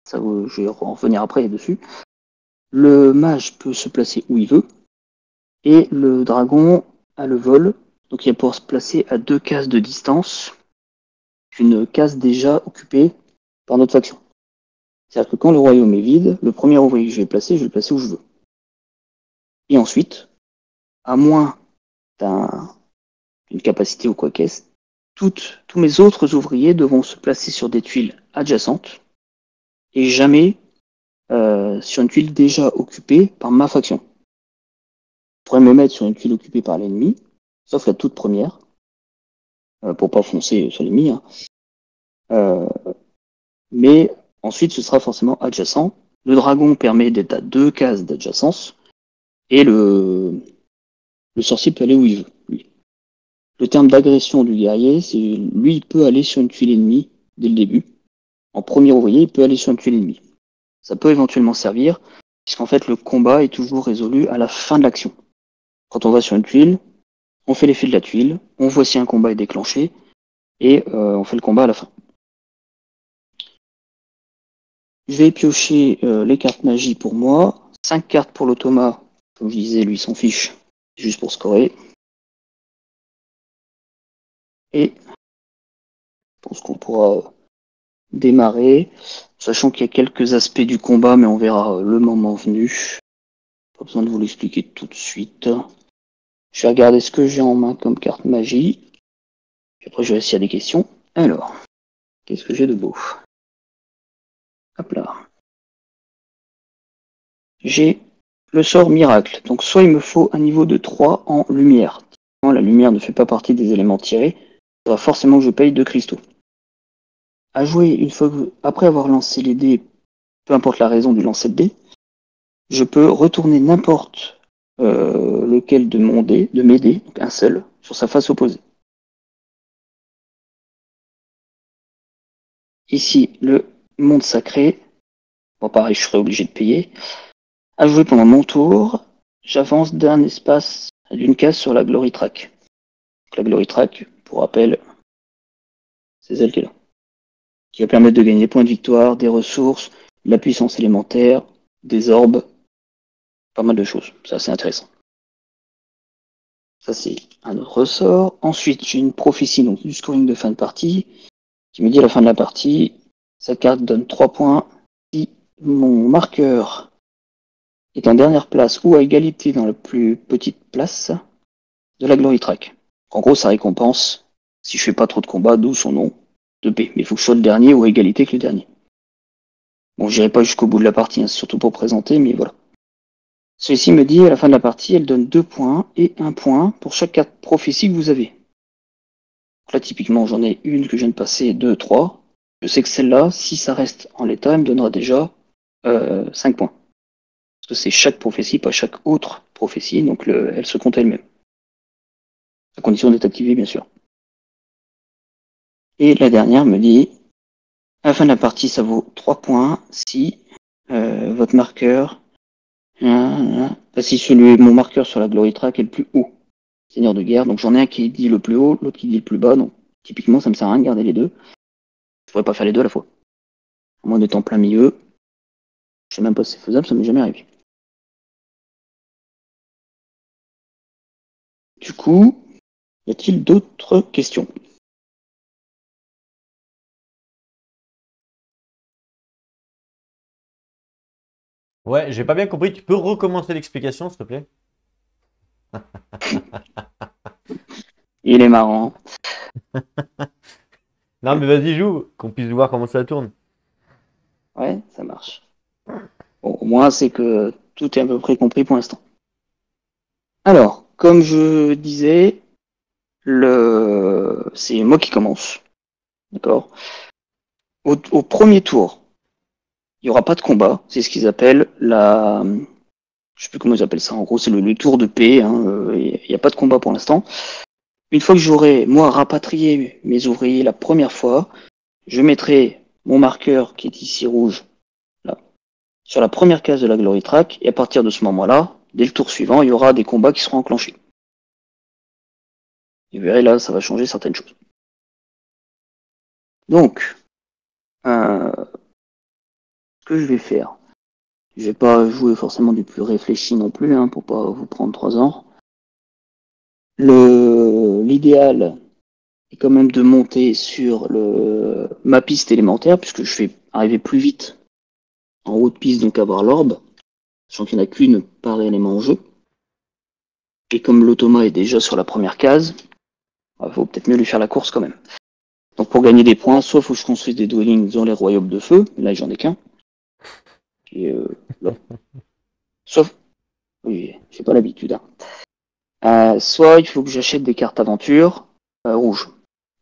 Speaker 1: Ça, je vais en revenir après dessus. Le mage peut se placer où il veut. Et le dragon a le vol. Donc il va pouvoir se placer à 2 cases de distance d'une case déjà occupée par notre faction. C'est-à-dire que quand le royaume est vide, le premier ouvrier que je vais le placer où je veux. Et ensuite, à moins d'une capacité ou quoi qu'est-ce, tous mes autres ouvriers devront se placer sur des tuiles adjacentes et jamais sur une tuile déjà occupée par ma faction. Je pourrais me mettre sur une tuile occupée par l'ennemi, sauf la toute première, pour pas foncer sur l'ennemi. Hein. mais ensuite ce sera forcément adjacent. Le dragon permet d'être à 2 cases d'adjacence, et le sorcier peut aller où il veut, lui. Le terme d'agression du guerrier, c'est lui, il peut aller sur une tuile ennemie dès le début. En premier ouvrier, il peut aller sur une tuile ennemie. Ça peut éventuellement servir, puisqu'en fait, le combat est toujours résolu à la fin de l'action. Quand on va sur une tuile, on fait l'effet de la tuile, on voit si un combat est déclenché, et on fait le combat à la fin. Je vais piocher les cartes magie pour moi. 5 cartes pour l'automa. Comme je disais, lui, il s'en fiche. Juste pour scorer. Et je pense qu'on pourra démarrer. Sachant qu'il y a quelques aspects du combat, mais on verra le moment venu. Pas besoin de vous l'expliquer tout de suite. Je vais regarder ce que j'ai en main comme carte magie. Puis après, je vais s'il y a des questions. Alors, qu'est-ce que j'ai de beau? Hop là. J'ai le sort miracle. Donc soit il me faut un niveau de 3 en lumière. La lumière ne fait pas partie des éléments tirés. Il faudra forcément que je paye 2 cristaux. À jouer une fois que, après avoir lancé les dés, peu importe la raison du lancer de dés, je peux retourner n'importe lequel de mes dés, donc un seul, sur sa face opposée. Ici, le monde sacré. Bon, pareil, je serai obligé de payer. À jouer pendant mon tour, j'avance d'un espace, d'une case sur la Glory Track. Donc, la Glory Track, pour rappel, c'est celle qui est là. Qui va permettre de gagner des points de victoire, des ressources, la puissance élémentaire, des orbes, pas mal de choses. C'est assez intéressant. Ça, c'est un autre ressort. Ensuite, j'ai une prophétie, donc du scoring de fin de partie, qui me dit à la fin de la partie, cette carte donne 3 points si mon marqueur est en dernière place ou à égalité dans la plus petite place de la Glory Track. En gros, ça récompense, si je fais pas trop de combats, d'où son nom, de B. Mais il faut que je sois le dernier ou à égalité que le dernier. Bon, j'irai pas jusqu'au bout de la partie, hein, c'est surtout pour présenter, mais voilà. Celui-ci me dit, à la fin de la partie, elle donne 2 points et 1 point pour chaque carte prophétie que vous avez. Donc là, typiquement, j'en ai une que je viens de passer, 2, 3. Je sais que celle-là, si ça reste en l'état, elle me donnera déjà 5 points. Parce que c'est chaque prophétie, pas chaque autre prophétie, donc elle se compte elle-même. À condition d'être activée, bien sûr. Et la dernière me dit, à la fin de la partie, ça vaut 3 points si votre marqueur, si mon marqueur sur la Glory Track est le plus haut. Seigneur de guerre, donc j'en ai un qui dit le plus haut, l'autre qui dit le plus bas, donc typiquement ça me sert à rien de garder les deux. Je pourrais pas faire les deux à la fois. À moins d'être en plein milieu. Je sais même pas si c'est faisable, ça m'est jamais arrivé. Du coup, y a-t-il d'autres questions?
Speaker 2: Ouais, j'ai pas bien compris. Tu peux recommencer l'explication, s'il te plaît?
Speaker 1: Il est marrant.
Speaker 2: Non, mais vas-y, joue, qu'on puisse voir comment ça tourne.
Speaker 1: Ouais, ça marche. Bon, au moins, c'est que tout est à peu près compris pour l'instant. Alors, comme je disais, c'est moi qui commence. D'accord? Au premier tour, il n'y aura pas de combat. C'est ce qu'ils appellent je sais plus comment ils appellent ça. En gros, c'est le tour de paix. Hein. Il n'y a pas de combat pour l'instant. Une fois que j'aurai, moi, rapatrié mes ouvriers la première fois, je mettrai mon marqueur qui est ici rouge, là, sur la première case de la Glory Track. Et à partir de ce moment-là, dès le tour suivant, il y aura des combats qui seront enclenchés. Et vous verrez, là, ça va changer certaines choses. Donc, ce que je vais faire, je vais pas jouer forcément du plus réfléchi non plus, hein, pour pas vous prendre 3 ans. L'idéal est quand même de monter sur ma piste élémentaire, puisque je vais arriver plus vite en haut de piste, donc avoir l'orbe, sachant qu'il n'y en a qu'une par élément en jeu. Et comme l'automa est déjà sur la première case, il faut peut-être mieux lui faire la course quand même. Donc pour gagner des points, soit il faut que je construise des dwellings dans les royaumes de feu, là j'en ai qu'un. Et là. Sauf, oui, j'ai pas l'habitude. Hein. Soit il faut que j'achète des cartes aventure rouges.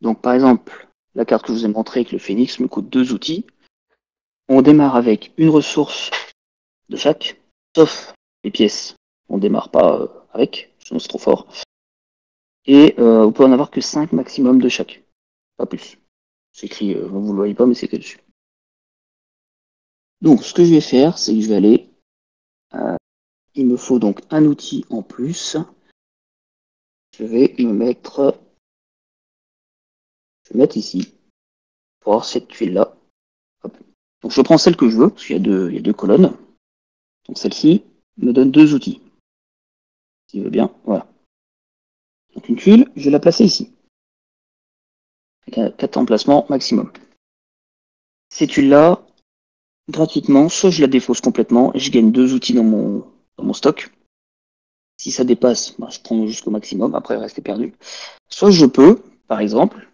Speaker 1: Donc par exemple, la carte que je vous ai montrée avec le phénix me coûte 2 outils. On démarre avec une ressource de chaque, sauf les pièces. On démarre pas avec, sinon c'est trop fort. Et on peut en avoir que 5 maximum de chaque, pas plus. C'est écrit, vous le voyez pas, mais c'est écrit dessus. Donc, ce que je vais faire, c'est que je vais aller. Il me faut donc un outil en plus. Je vais me mettre. Je vais mettre ici pour avoir cette tuile-là. Donc, je prends celle que je veux, parce qu'il y a deux colonnes. Donc, celle-ci me donne 2 outils. Si veut bien, voilà. Donc, une tuile, je vais la placer ici. Avec 4 emplacements maximum. Ces tuiles-là, gratuitement, soit je la défausse complètement et je gagne 2 outils dans mon stock. Si ça dépasse, bah, je prends jusqu'au maximum, après le reste est perdu. Soit je peux, par exemple,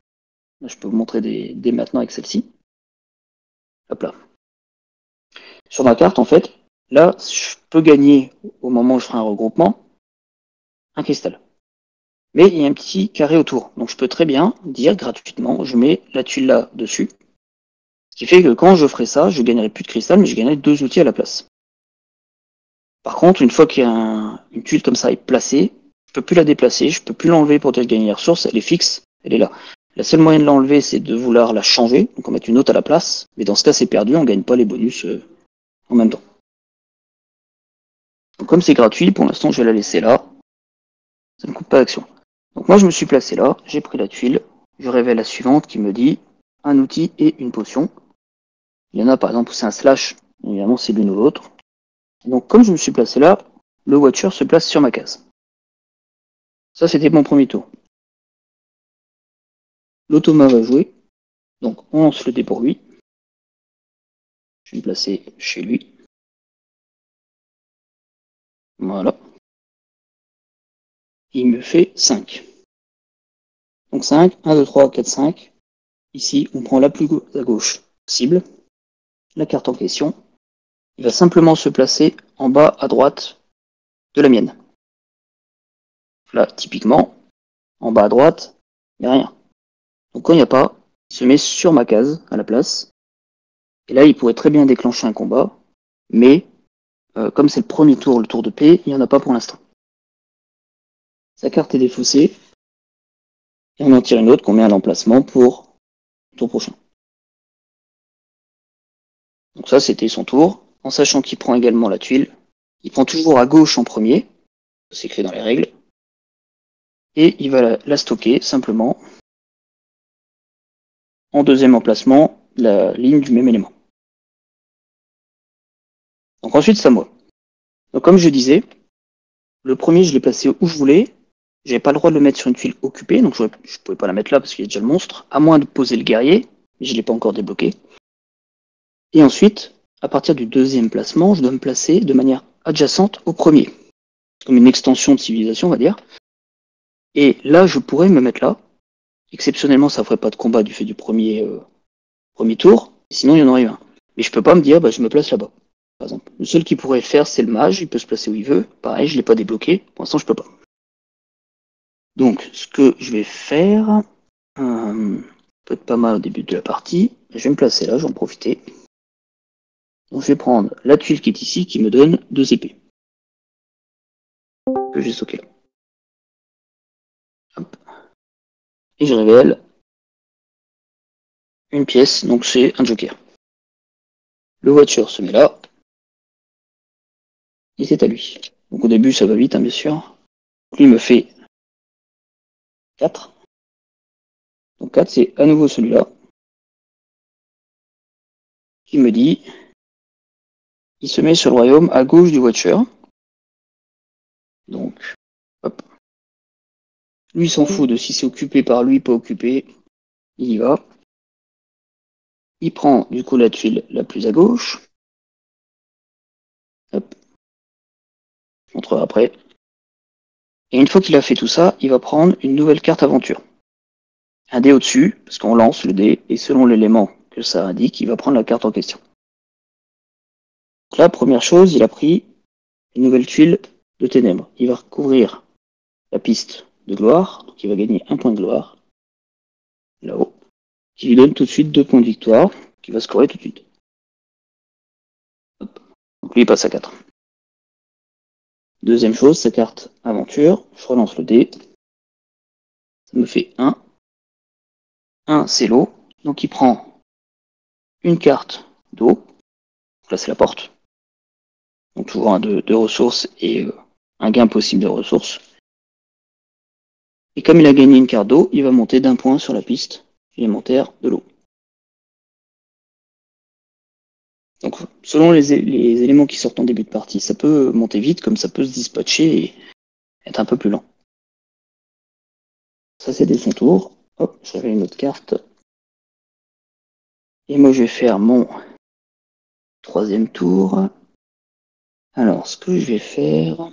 Speaker 1: je peux vous montrer dès maintenant avec celle-ci. Hop là. Sur ma carte, en fait, là, je peux gagner, au moment où je ferai un regroupement, un cristal. Mais il y a un petit carré autour. Donc je peux très bien dire gratuitement, je mets la tuile là dessus. Ce qui fait que quand je ferai ça, je gagnerai plus de cristal, mais je gagnerai 2 outils à la place. Par contre, une fois qu'il y a une tuile comme ça est placée, je peux plus la déplacer, je peux plus l'enlever pour dire gagner la ressource, elle est fixe, elle est là. La seule moyen de l'enlever, c'est de vouloir la changer, donc on met une autre à la place, mais dans ce cas c'est perdu, on gagne pas les bonus en même temps. Donc comme c'est gratuit, pour l'instant je vais la laisser là, ça ne coûte pas d'action. Donc moi je me suis placé là, j'ai pris la tuile, je révèle la suivante qui me dit un outil et une potion. Il y en a par exemple où c'est un slash, évidemment c'est l'une ou l'autre. Donc comme je me suis placé là, le Watcher se place sur ma case. Ça c'était mon premier tour. L'automa va jouer, donc on lance le dé pour lui. Je vais me placer chez lui. Voilà. Il me fait 5. Donc 5, 1, 2, 3, 4, 5. Ici, on prend la plus à gauche cible, la carte en question. Il va simplement se placer en bas à droite de la mienne. Là, typiquement, en bas à droite, il n'y a rien. Donc quand il n'y a pas, il se met sur ma case à la place. Et là, il pourrait très bien déclencher un combat, mais comme c'est le premier tour, le tour de paix, il n'y en a pas pour l'instant. Sa carte est défaussée, et on en tire une autre qu'on met à l'emplacement pour le tour prochain. Donc ça, c'était son tour, en sachant qu'il prend également la tuile. Il prend toujours à gauche en premier, c'est écrit dans les règles, et il va la stocker simplement en deuxième emplacement, la ligne du même élément. Donc ensuite, c'est à moi. Donc comme je disais, le premier, je l'ai placé où je voulais. J'avais pas le droit de le mettre sur une tuile occupée, donc je pouvais pas la mettre là parce qu'il y a déjà le monstre, à moins de poser le guerrier, mais je l'ai pas encore débloqué. Et ensuite, à partir du deuxième placement, je dois me placer de manière adjacente au premier. Comme une extension de civilisation, on va dire. Et là, je pourrais me mettre là. Exceptionnellement, ça ferait pas de combat du fait du premier tour. Sinon, il y en aurait un. Mais je peux pas me dire, bah, je me place là-bas. Par exemple. Le seul qui pourrait le faire, c'est le mage. Il peut se placer où il veut. Pareil, je l'ai pas débloqué. Pour l'instant, je peux pas. Donc, ce que je vais faire, peut être pas mal au début de la partie. Je vais me placer là, je vais en profiter. Donc, je vais prendre la tuile qui est ici, qui me donne 2 épées. Que j'ai stocké là. Hop. Et je révèle une pièce, donc c'est un joker. Le Watcher se met là. Et c'est à lui. Donc au début, ça va vite, hein, bien sûr. Lui me fait 4. Donc 4, c'est à nouveau celui-là. Qui me dit, il se met sur le royaume à gauche du Watcher. Donc, hop. Lui s'en fout de si c'est occupé par lui, pas occupé. Il y va. Il prend du coup la tuile la plus à gauche. Hop. Je montrerai après. Et une fois qu'il a fait tout ça, il va prendre une nouvelle carte aventure. Un dé au-dessus, parce qu'on lance le dé, et selon l'élément que ça indique, il va prendre la carte en question. Donc là, première chose, il a pris une nouvelle tuile de ténèbres. Il va recouvrir la piste de gloire, donc il va gagner un point de gloire, là-haut, qui lui donne tout de suite 2 points de victoire, qui va scorer tout de suite. Donc lui il passe à 4. Deuxième chose, sa carte aventure, je relance le dé. Ça me fait 1. 1 c'est l'eau, donc il prend une carte d'eau. Là c'est la porte. Donc toujours un de ressources et un gain possible de ressources. Et comme il a gagné une carte d'eau, il va monter d'un point sur la piste élémentaire de l'eau. Donc selon les éléments qui sortent en début de partie, ça peut monter vite comme ça peut se dispatcher et être un peu plus lent. Ça c'est dès son tour. Hop, j'avais une autre carte. Et moi je vais faire mon troisième tour. Alors ce que je vais faire...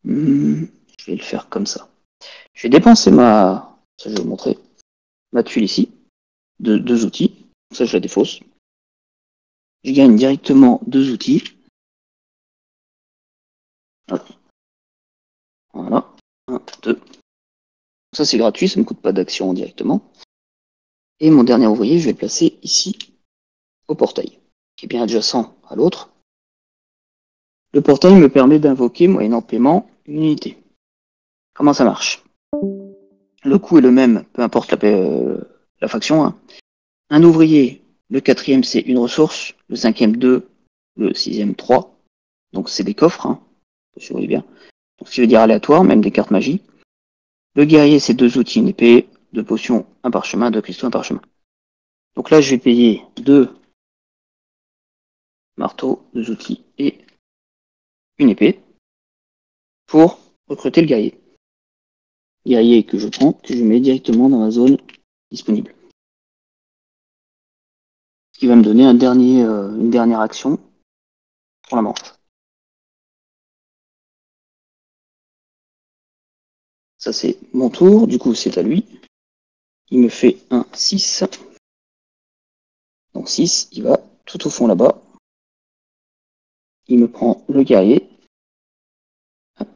Speaker 1: je vais le faire comme ça. Je vais dépenser ma... Ça je vais vous montrer. Ma tuile ici. Deux outils. Ça je la défausse. Je gagne directement 2 outils. Hop. Voilà. 1, 2. Ça c'est gratuit, ça ne me coûte pas d'action directement. Et mon dernier ouvrier, je vais le placer ici, au portail, qui est bien adjacent à l'autre. Le portail me permet d'invoquer, moyennant paiement, une unité. Comment ça marche? Le coût est le même, peu importe la faction. Hein. Un ouvrier, le quatrième c'est une ressource, le cinquième 2, le sixième 3. Donc c'est des coffres, hein, si vous voyez bien. Donc, ce qui veut dire aléatoire, même des cartes magie. Le guerrier c'est 2 outils, une épée, 2 potions, un parchemin, 2 cristaux, un parchemin. Donc là je vais payer 2 marteaux, 2 outils et une épée pour recruter le guerrier. Guerrier que je prends, que je mets directement dans la zone disponible. Ce qui va me donner une dernière action pour la manche. Ça c'est mon tour, du coup c'est à lui. Il me fait un 6. Donc 6, il va tout au fond là-bas. Il me prend le guerrier,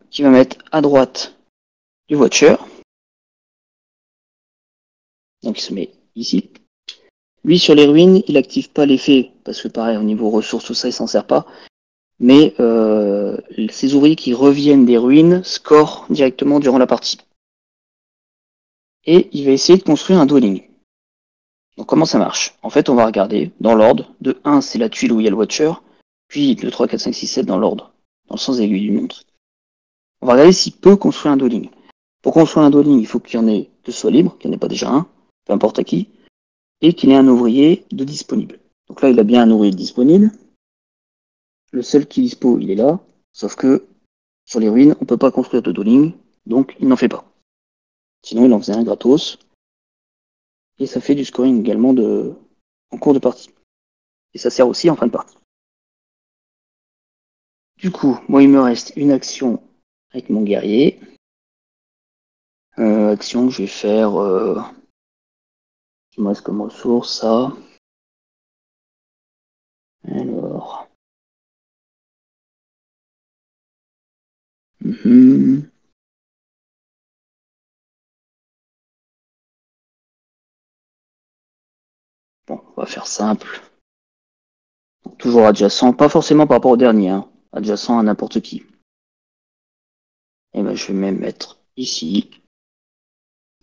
Speaker 1: qui va mettre à droite du Watcher. Donc il se met ici. Lui sur les ruines, il n'active pas l'effet, parce que pareil, au niveau ressources, tout ça, il s'en sert pas. Mais ces ouvriers qui reviennent des ruines scorent directement durant la partie. Et il va essayer de construire un dwelling. Donc comment ça marche? En fait, on va regarder dans l'ordre. De 1, c'est la tuile où il y a le Watcher, puis 2, 3, 4, 5, 6, 7 dans l'ordre, dans le sens aiguille d'une montre. On va regarder s'il peut construire un dwelling. Pour construire un dwelling, il faut qu'il y en ait deux soit libre, qu'il n'y en ait pas déjà un, peu importe à qui, et qu'il ait un ouvrier de disponible. Donc là, il a bien un ouvrier disponible. Le seul qui est dispo, il est là, sauf que sur les ruines, on ne peut pas construire de dwelling, donc il n'en fait pas. Sinon, il en faisait un gratos. Et ça fait du scoring également en cours de partie. Et ça sert aussi en fin de partie. Du coup, moi, il me reste une action avec mon guerrier. Action que je vais faire... il me reste comme ressource, ça. Alors... Bon, on va faire simple. Donc, toujours adjacent, pas forcément par rapport au dernier, hein. Adjacent à n'importe qui. Et ben, je vais même mettre ici.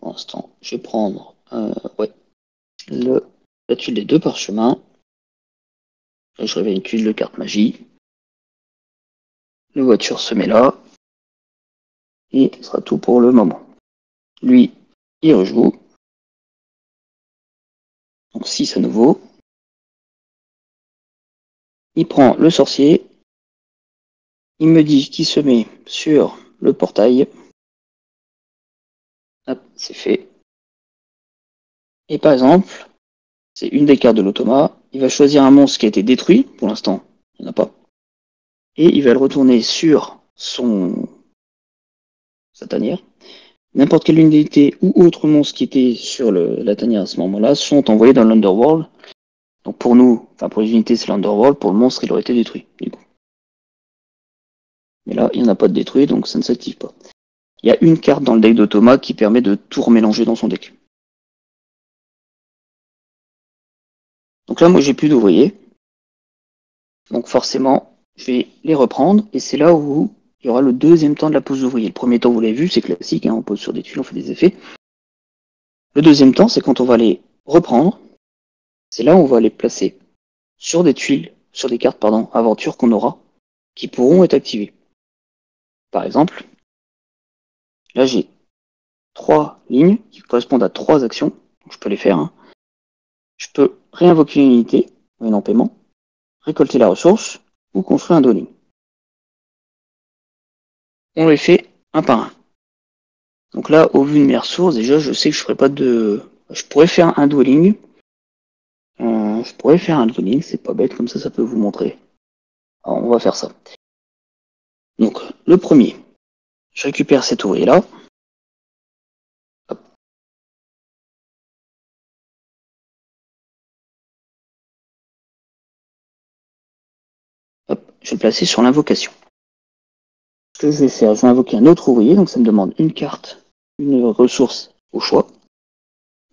Speaker 1: Pour l'instant, je vais prendre la tuile des deux parchemins. Là, je réveille une tuile de carte magie. Le voiture se met là. Et ce sera tout pour le moment. Lui, il rejoue. Donc 6 à nouveau. Il prend le sorcier. Il me dit qu'il se met sur le portail. Hop, c'est fait. Et par exemple, c'est une des cartes de l'automa. Il va choisir un monstre qui a été détruit. Pour l'instant, il n'y en a pas. Et il va le retourner sur sa tanière. N'importe quelle unité ou autre monstre qui était sur la tanière à ce moment-là sont envoyés dans l'Underworld. Donc pour nous, enfin pour les unités c'est l'Underworld, pour le monstre il aurait été détruit du coup. Mais là il n'y en a pas de détruit donc ça ne s'active pas. Il y a une carte dans le deck d'Automa qui permet de tout remélanger dans son deck. Donc là, moi, j'ai plus d'ouvriers. Donc forcément, je vais les reprendre. Et c'est là où il y aura le deuxième temps de la pose d'ouvrier. Le premier temps, vous l'avez vu, c'est classique. On pose sur des tuiles, on fait des effets. Le deuxième temps, c'est quand on va les reprendre. C'est là où on va les placer sur des tuiles, sur des cartes, pardon, aventure qu'on aura, qui pourront être activées. Par exemple, là, j'ai 3 lignes qui correspondent à 3 actions. Donc, je peux les faire. Je peux réinvoquer une unité, une en paiement, récolter la ressource ou construire un dwelling. On les fait un par un. Donc là, au vu de mes ressources, déjà, je sais que je ferai pas de. Je pourrais faire un dwelling. C'est pas bête, comme ça peut vous montrer. Alors, on va faire ça. Donc, le premier, je récupère cet ouvrier-là. Hop. Hop, je vais le placer sur l'invocation. Ce que je vais faire, je vais invoquer un autre ouvrier, donc ça me demande une carte, une ressource au choix.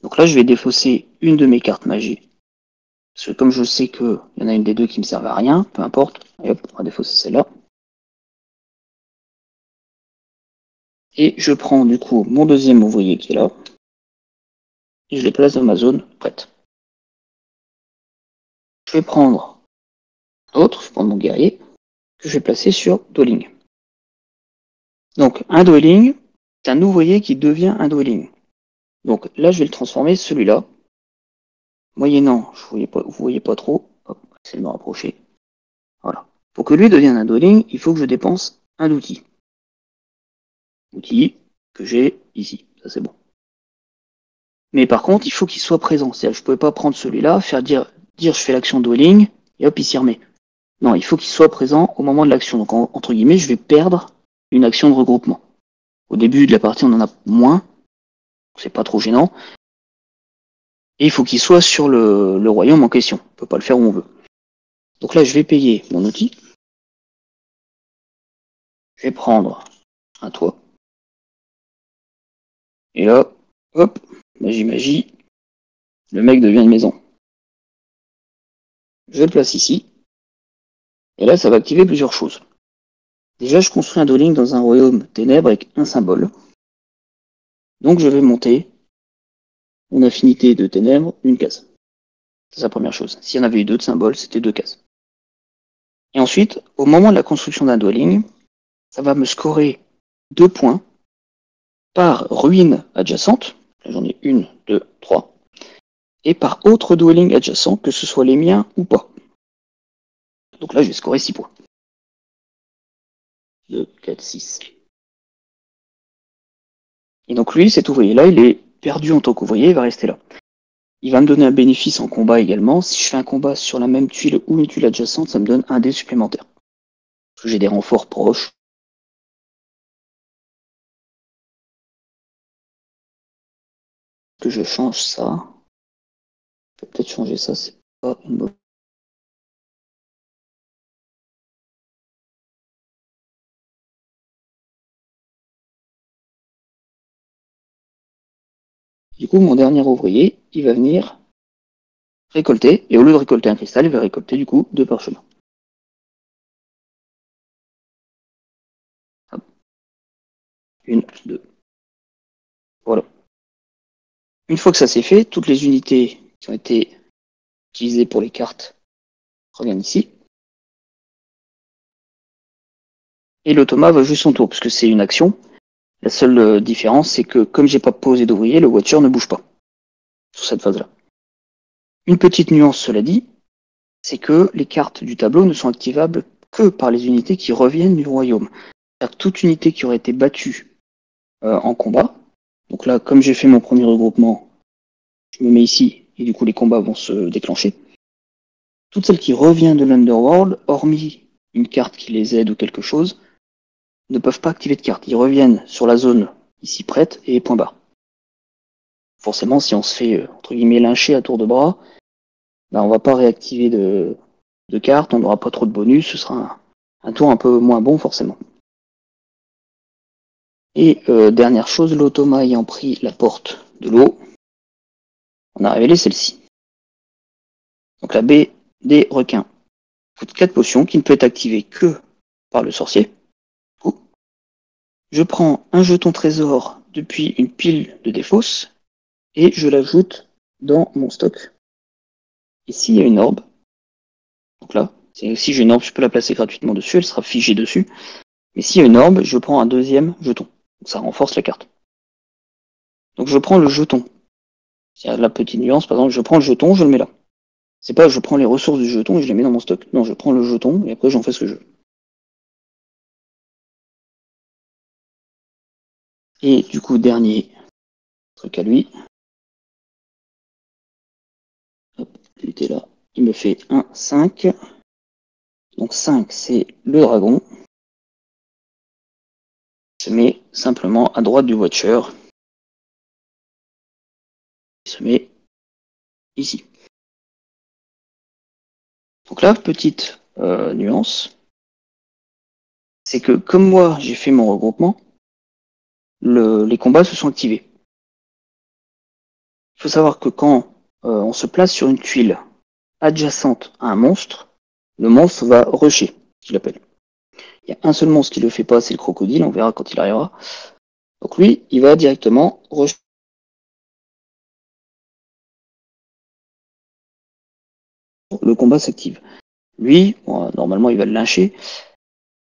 Speaker 1: Donc là, je vais défausser une de mes cartes magie. Parce que comme je sais qu'il y en a une des deux qui me servent à rien, peu importe, et hop, on va défausser celle-là. Et je prends du coup mon deuxième ouvrier qui est là, et je les place dans ma zone prête. Je vais prendre l'autre, je vais prendre mon guerrier, que je vais placer sur dwelling. Donc un dwelling, c'est un ouvrier qui devient un dwelling. Donc là, je vais le transformer, celui-là, moyennant, vous voyez pas trop, hop, essayez de me rapprocher. Voilà. Pour que lui devienne un dwelling, il faut que je dépense un outil. Outil que j'ai ici, ça c'est bon. Mais par contre, il faut qu'il soit présent. C'est-à-dire, je ne pouvais pas prendre celui-là, faire dire je fais l'action dwelling, et hop, il s'y remet. Non, il faut qu'il soit présent au moment de l'action. Donc, entre guillemets, je vais perdre une action de regroupement. Au début de la partie, on en a moins. C'est pas trop gênant. Et il faut qu'il soit sur le royaume en question. On peut pas le faire où on veut. Donc là, je vais payer mon outil. Je vais prendre un toit. Et là, hop, magie, le mec devient une maison. Je le place ici. Et là, ça va activer plusieurs choses. Déjà, je construis un dwelling dans un royaume ténèbres avec un symbole. Donc, je vais monter une affinité de ténèbres, une case. C'est la première chose. S'il y en avait eu deux de symboles, c'était 2 cases. Et ensuite, au moment de la construction d'un dwelling, ça va me scorer 2 points par ruine adjacente. Là, j'en ai 1, 2, 3. Et par autre dwelling adjacent, que ce soit les miens ou pas. Donc là, je vais scorer 6 points. 2, 4, 6. Et donc lui, cet ouvrier-là, il est perdu en tant qu'ouvrier, il va rester là. Il va me donner un bénéfice en combat également. Si je fais un combat sur la même tuile ou une tuile adjacente, ça me donne un dé supplémentaire. Parce que j'ai des renforts proches. Que je change ça. Je peux peut-être changer ça, c'est pas une bonne. Du coup, mon dernier ouvrier, il va venir récolter, et au lieu de récolter un cristal, il va récolter du coup 2 parchemins. Hop. 1, 2. Voilà. Une fois que ça c'est fait, toutes les unités qui ont été utilisées pour les cartes reviennent ici. Et l'automa va jouer son tour, parce que c'est une action. La seule différence, c'est que comme j'ai pas posé d'ouvrier, le Watcher ne bouge pas sur cette phase-là. Une petite nuance, cela dit, c'est que les cartes du tableau ne sont activables que par les unités qui reviennent du royaume. C'est-à-dire que toute unité qui aurait été battue en combat, donc là, comme j'ai fait mon premier regroupement, je me mets ici, et du coup les combats vont se déclencher. Toutes celles qui reviennent de l'Underworld, hormis une carte qui les aide ou quelque chose, ne peuvent pas activer de carte. Ils reviennent sur la zone ici prête et point barre. Forcément, si on se fait, entre guillemets, lyncher à tour de bras, ben, on va pas réactiver de cartes, on n'aura pas trop de bonus, ce sera un tour un peu moins bon forcément. Et dernière chose, l'automa ayant pris la porte de l'eau, on a révélé celle-ci. Donc la baie des requins coûte 4 potions qui ne peut être activée que par le sorcier. Je prends un jeton trésor depuis une pile de défausse et je l'ajoute dans mon stock. Et s'il y a une orbe, donc là, si j'ai une orbe, je peux la placer gratuitement dessus, elle sera figée dessus. Mais s'il y a une orbe, je prends un deuxième jeton. Donc ça renforce la carte. Donc je prends le jeton. Il y a la petite nuance, par exemple, je prends le jeton, je le mets là. C'est pas je prends les ressources du jeton et je les mets dans mon stock. Non, je prends le jeton et après j'en fais ce que je veux. Et du coup, dernier truc à lui. Hop, il était là. Il me fait 1, 5. Donc 5, c'est le dragon. Il se met simplement à droite du Watcher. Il se met ici. Donc là, petite nuance, c'est que comme moi j'ai fait mon regroupement, les combats se sont activés. Il faut savoir que quand on se place sur une tuile adjacente à un monstre, le monstre va rusher, qu'il appelle. Il y a un seul monstre qui le fait pas, c'est le crocodile, on verra quand il arrivera. Donc lui, il va directement rusher. Le combat s'active. Lui, bon, normalement, il va le lyncher,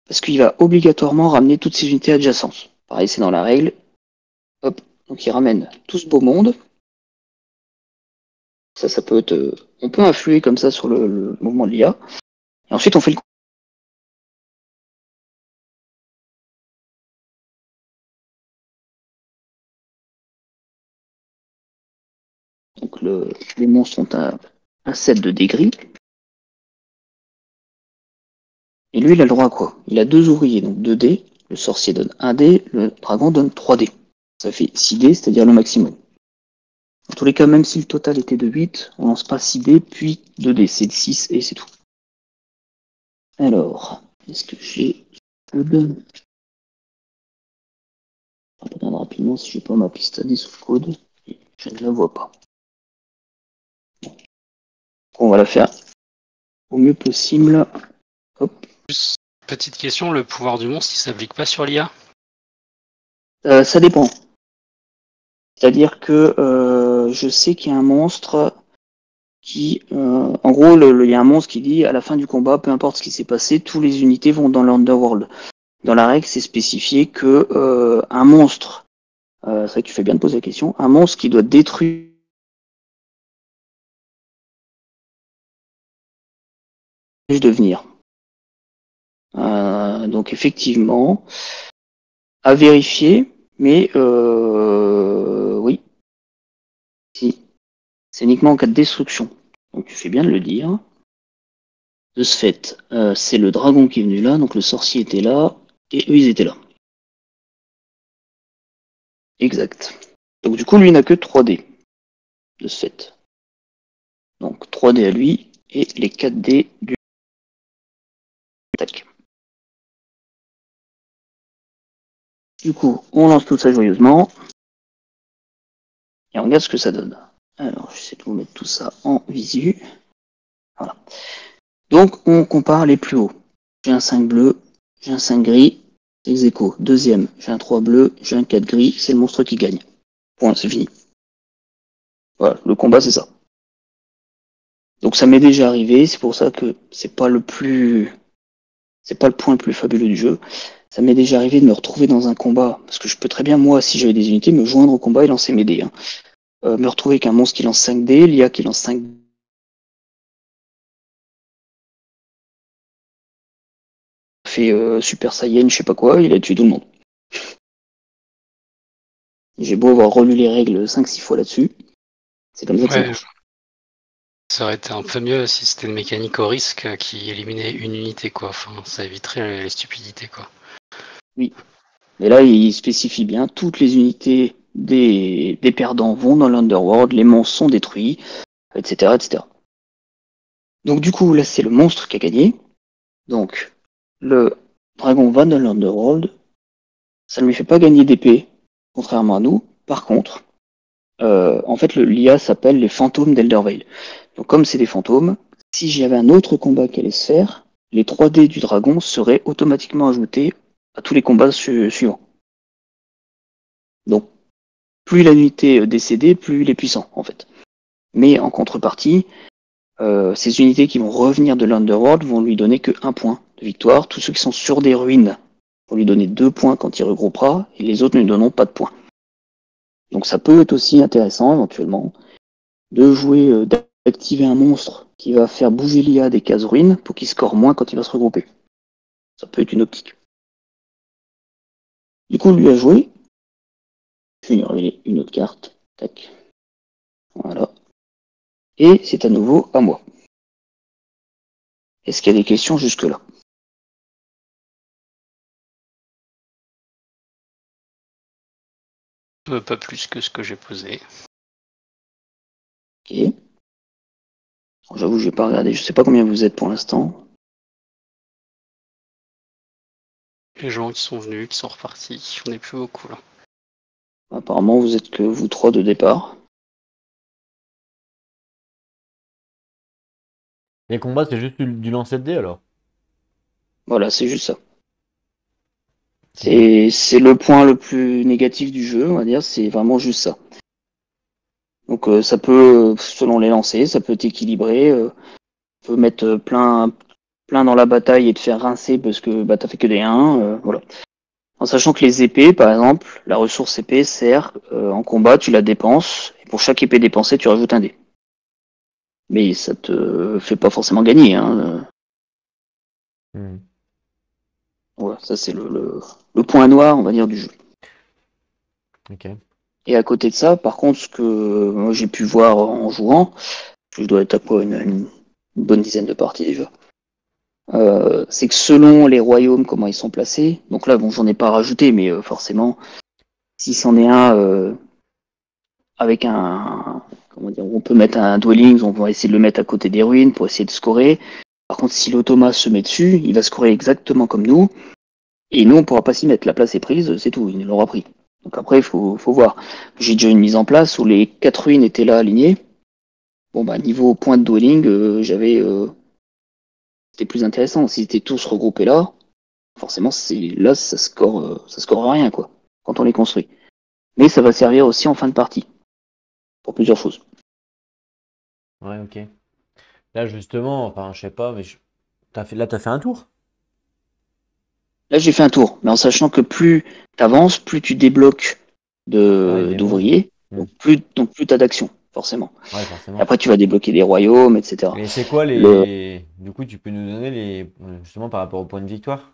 Speaker 1: parce qu'il va obligatoirement ramener toutes ses unités adjacentes. Pareil, c'est dans la règle. Hop, donc il ramène tout ce beau monde. Ça peut être. On peut influer comme ça sur le mouvement de l'IA. Et ensuite, on fait le. Donc les monstres ont un set de dégris. Et lui, il a le droit à quoi? Il a 2 ouvriers, donc 2 dés. Le sorcier donne 1 dé, le dragon donne 3 dés. Ça fait 6 dés, c'est-à-dire le maximum. Dans tous les cas, même si le total était de 8, on lance pas 6 dés, puis 2 dés. C'est 6 et c'est tout. Alors, est-ce que j'ai le donne? On va regarder rapidement si j'ai pas ma piste à des code. Je ne la vois pas. On va la faire au mieux possible. Hop.
Speaker 3: Juste petite question, le pouvoir du monstre, il s'applique pas sur l'IA?
Speaker 1: Ça dépend. C'est-à-dire que je sais qu'il y a un monstre qui, en gros, il y a un monstre qui dit à la fin du combat, peu importe ce qui s'est passé, toutes les unités vont dans l'Underworld. Dans la règle, c'est spécifié que un monstre, c'est vrai que tu fais bien de poser la question, un monstre qui doit détruire de venir. Donc effectivement, à vérifier, mais oui, si. C'est uniquement en cas de destruction. Donc tu fais bien de le dire. De ce fait, c'est le dragon qui est venu là, donc le sorcier était là, et eux ils étaient là. Exact. Donc du coup lui il n'a que 3 dés. De ce fait. Donc 3 dés à lui, et les 4 dés du tac. Du coup, on lance tout ça joyeusement. Et on regarde ce que ça donne. Alors, j'essaie de vous mettre tout ça en visu. Voilà. Donc, on compare les plus hauts. J'ai un 5 bleu, j'ai un 5 gris, ex aequo. Deuxième, j'ai un 3 bleu, j'ai un 4 gris, c'est le monstre qui gagne. Point, c'est fini. Voilà, le combat, c'est ça. Donc, ça m'est déjà arrivé, c'est pour ça que c'est pas le point le plus fabuleux du jeu. Ça m'est déjà arrivé de me retrouver dans un combat, parce que je peux très bien, moi, si j'avais des unités, me joindre au combat et lancer mes dés. Me retrouver avec un monstre qui lance 5 dés, l'IA qui lance 5 fait Super Saiyan, je sais pas quoi, il a tué tout le monde. J'ai beau avoir relu les règles 5-6 fois là-dessus, c'est comme ça que ça marche.
Speaker 3: Ça aurait été un peu mieux si c'était une mécanique au risque qui éliminait une unité, quoi. Enfin, ça éviterait les stupidités, quoi.
Speaker 1: Oui. Mais là, il spécifie bien, toutes les unités des perdants vont dans l'Underworld, les monstres sont détruits, etc., etc. Donc du coup, là, c'est le monstre qui a gagné. Donc, le dragon va dans l'Underworld. Ça ne lui fait pas gagner d'épée, contrairement à nous. Par contre, en fait, l'IA s'appelle les fantômes d'Eldervale. Donc comme c'est des fantômes, si j'avais un autre combat qui allait se faire, les 3 dés du dragon seraient automatiquement ajoutés à tous les combats suivants. Donc, plus la unité décédée, plus il est puissant, en fait. Mais en contrepartie, ces unités qui vont revenir de l'Underworld vont lui donner que 1 point de victoire. Tous ceux qui sont sur des ruines vont lui donner 2 points quand il regroupera, et les autres ne lui donneront pas de points. Donc ça peut être aussi intéressant, éventuellement, de jouer, d'activer un monstre qui va faire bouger l'IA des cases ruines pour qu'il score moins quand il va se regrouper. Ça peut être une optique. Du coup, lui a joué. Je vais lui révéler une autre carte. Tac. Voilà. Et c'est à nouveau à moi. Est-ce qu'il y a des questions jusque-là?
Speaker 3: Pas plus que ce que j'ai posé.
Speaker 1: Ok. J'avoue, j'ai pas regardé. Je sais pas combien vous êtes pour l'instant.
Speaker 3: Les gens qui sont venus, qui sont repartis, on n'est plus beaucoup là.
Speaker 1: Apparemment, vous êtes que vous 3 de départ.
Speaker 2: Les combats, c'est juste du lancer de dés alors.
Speaker 1: Voilà, c'est juste ça.
Speaker 2: Ok.
Speaker 1: C'est le point le plus négatif du jeu, on va dire. C'est vraiment juste ça. Donc ça peut, selon les lancers, ça peut t'équilibrer. Peut mettre plein dans la bataille et te faire rincer parce que bah, t'as fait que des 1. Voilà. En sachant que les épées, par exemple, la ressource épée sert en combat, tu la dépenses, et pour chaque épée dépensée, tu rajoutes un dé. Mais ça te fait pas forcément gagner. Hein.
Speaker 2: Hmm.
Speaker 1: Voilà, ça c'est le point noir, on va dire, du jeu.
Speaker 2: Ok.
Speaker 1: Et à côté de ça, par contre, ce que moi j'ai pu voir en jouant, je dois être à quoi une bonne dizaine de parties déjà. C'est que selon les royaumes, comment ils sont placés, donc là, bon, j'en ai pas rajouté, mais forcément, si c'en est un avec un, comment dire, on peut mettre un dwelling, on va essayer de le mettre à côté des ruines pour essayer de scorer. Par contre, si l'automa se met dessus, il va scorer exactement comme nous, et nous, on pourra pas s'y mettre. La place est prise, c'est tout, il l'aura pris. Donc après, faut voir. J'ai déjà une mise en place où les 4 ruines étaient là alignées. Bon, bah, niveau point de dwelling, c'était plus intéressant. S'ils étaient tous regroupés là, forcément, là, ça score rien, quoi, quand on les construit. Mais ça va servir aussi en fin de partie, pour plusieurs choses.
Speaker 2: Ouais, ok. Là, justement, enfin, je sais pas, mais t'as fait un tour?
Speaker 1: Là, j'ai fait un tour, mais en sachant que plus tu avances, plus tu débloques
Speaker 2: Ouais, des monstres.
Speaker 1: d'ouvriers,
Speaker 2: Hmm.
Speaker 1: donc plus tu as d'actions, forcément.
Speaker 2: Ouais,
Speaker 1: Et
Speaker 2: forcément.
Speaker 1: après, tu vas débloquer des royaumes, etc.
Speaker 2: Et c'est quoi
Speaker 1: Le,
Speaker 2: les. Du coup, tu peux nous donner les. Justement, par rapport au point de victoire?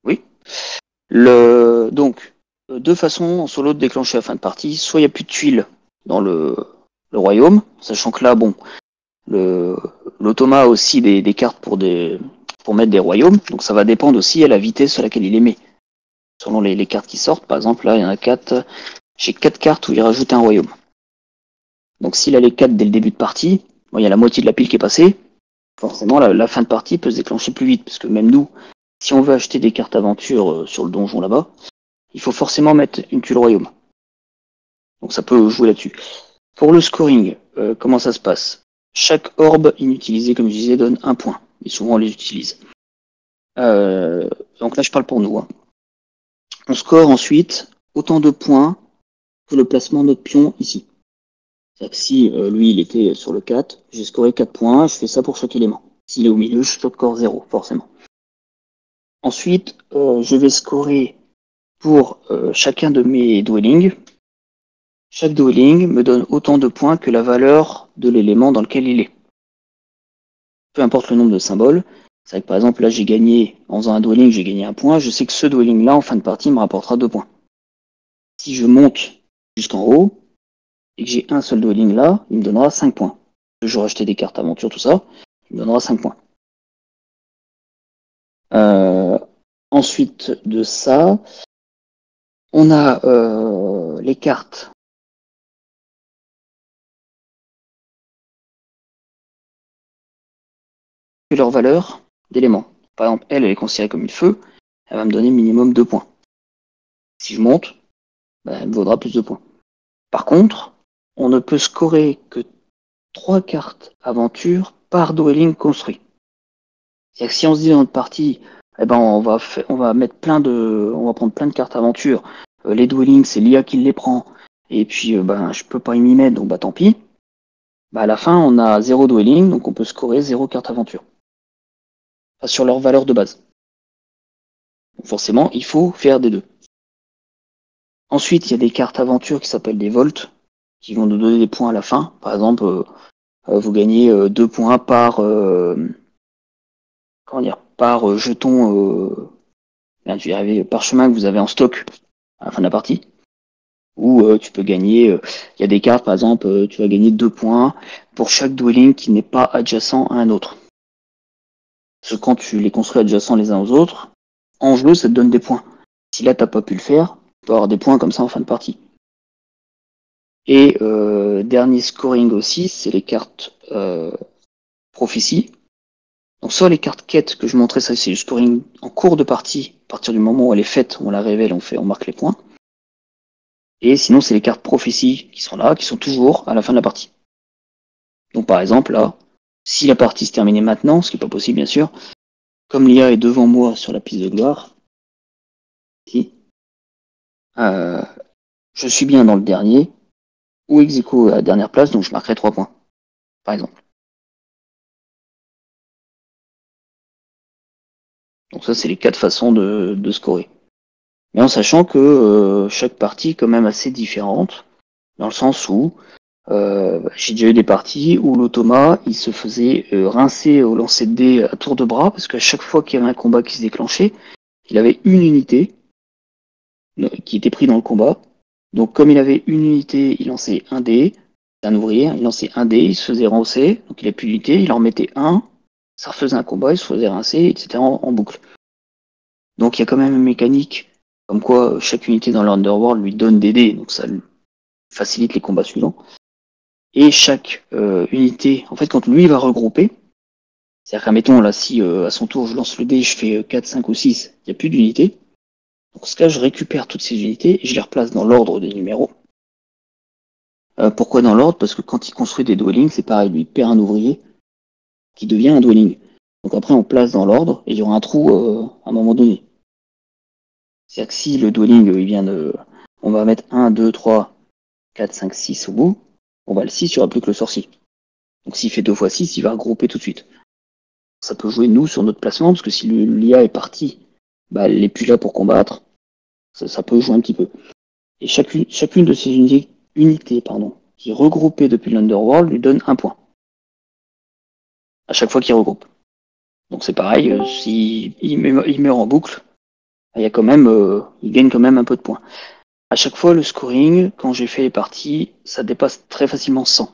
Speaker 1: oui. Donc, deux façons en solo de déclencher la fin de partie. Soit il n'y a plus de tuiles dans le royaume, sachant que là, bon, le, l'automa a aussi des cartes pour mettre des royaumes, donc ça va dépendre aussi à la vitesse à laquelle il les met. Selon les cartes qui sortent, par exemple, là, il y en a 4. J'ai 4 cartes où il rajoute un royaume. Donc s'il a les 4 dès le début de partie, bon, il y a la moitié de la pile qui est passée, forcément la fin de partie peut se déclencher plus vite, parce que même nous, si on veut acheter des cartes aventure sur le donjon là-bas, il faut forcément mettre une tuile royaume. Donc ça peut jouer là-dessus. Pour le scoring, comment ça se passe? Chaque orbe inutilisé, comme je disais, donne un point. Et souvent on les utilise. Euh, donc là je parle pour nous. Hein. On score ensuite autant de points que le placement de notre pion ici. C'est-à-dire que si lui il était sur le 4, j'ai scoré 4 points, je fais ça pour chaque élément. S'il est au milieu, je score 0, forcément. Ensuite, je vais scorer pour chacun de mes dwellings. Chaque dwelling me donne autant de points que la valeur de l'élément dans lequel il est. Peu importe le nombre de symboles. C'est vrai que par exemple, là j'ai gagné, en faisant un dwelling, j'ai gagné un point. Je sais que ce dwelling-là, en fin de partie, me rapportera 2 points. Si je monte jusqu'en haut, et que j'ai un seul dwelling là, il me donnera 5 points. J'aurai acheté des cartes aventure, tout ça, il me donnera 5 points. Euh, ensuite de ça, on a les cartes. Leur valeur d'éléments. Par exemple, elle est considérée comme une feu, elle va me donner minimum 2 points. Si je monte, ben, elle me vaudra plus de points. Par contre, on ne peut scorer que 3 cartes aventure par dueling construit. C'est-à-dire que si on se dit dans notre partie, eh ben on va prendre plein de cartes aventure. Les duelings, c'est l'IA qui les prend. Et puis je peux pas m'y mettre, donc tant pis. À la fin, on a 0 dueling, donc on peut scorer 0 cartes aventure. Enfin, sur leur valeur de base. Donc forcément, il faut faire des deux. Ensuite, il y a des cartes aventure qui s'appellent des volts, qui vont nous donner des points à la fin. Par exemple, vous gagnez 2 points par jeton, je vais y arriver, parchemin que vous avez en stock à la fin de la partie. Ou tu peux gagner, il y a des cartes par exemple, tu vas gagner 2 points pour chaque dueling qui n'est pas adjacent à un autre. Parce que quand tu les construis adjacents les uns aux autres, en jeu ça te donne des points. Si là t'as pas pu le faire, tu peux avoir des points comme ça en fin de partie. Et dernier scoring aussi, c'est les cartes prophétie. Donc soit les cartes quêtes que je montrais, ça c'est le scoring en cours de partie, à partir du moment où elle est faite, on la révèle, on marque les points. Et sinon c'est les cartes prophétie qui sont là, qui sont toujours à la fin de la partie. Donc par exemple là, si la partie se terminait maintenant, ce qui n'est pas possible bien sûr, comme l'IA est devant moi sur la piste de gloire, ici, je suis bien dans le dernier, ou ex aequo à la dernière place, donc je marquerai 3 points, par exemple. Donc ça c'est les 4 façons de scorer. Mais en sachant que chaque partie est quand même assez différente, dans le sens où j'ai déjà eu des parties où l'automa il se faisait rincer au lancer de dés à tour de bras, parce qu'à chaque fois qu'il y avait un combat qui se déclenchait, il avait une unité qui était pris dans le combat. Donc comme il avait une unité, il lançait un dé, un ouvrier, il lançait un dé, il se faisait rincer, donc il a plus d'unité, il en mettait un, ça refaisait un combat, il se faisait rincer, etc. en boucle. Donc il y a quand même une mécanique comme quoi chaque unité dans l'Underworld lui donne des dés, donc ça facilite les combats suivants. Et chaque unité, en fait, quand lui va regrouper, c'est-à-dire qu'admettons, là, si à son tour je lance le dé, je fais 4, 5 ou 6, il n'y a plus d'unité. Donc, ce cas, je récupère toutes ces unités et je les replace dans l'ordre des numéros. Pourquoi dans l'ordre? Parce que quand il construit des dwellings, c'est pareil, lui, il perd un ouvrier qui devient un dwelling. Donc après, on place dans l'ordre et il y aura un trou à un moment donné. C'est-à-dire que si le dwelling, il vient de... On va mettre 1, 2, 3, 4, 5, 6 au bout, le 6, il n'y aura plus que le sorcier. Donc s'il fait 2 fois 6, il va regrouper tout de suite. Ça peut jouer, nous, sur notre placement, parce que si l'IA est partie, elle n'est plus là pour combattre. Ça peut jouer un petit peu. Et chacune de ces unités qui est regroupée depuis l'Underworld lui donne un point. À chaque fois qu'il regroupe. Donc c'est pareil, s'il meurt en boucle, il gagne quand même un peu de points. À chaque fois, le scoring, quand j'ai fait les parties, ça dépasse très facilement 100.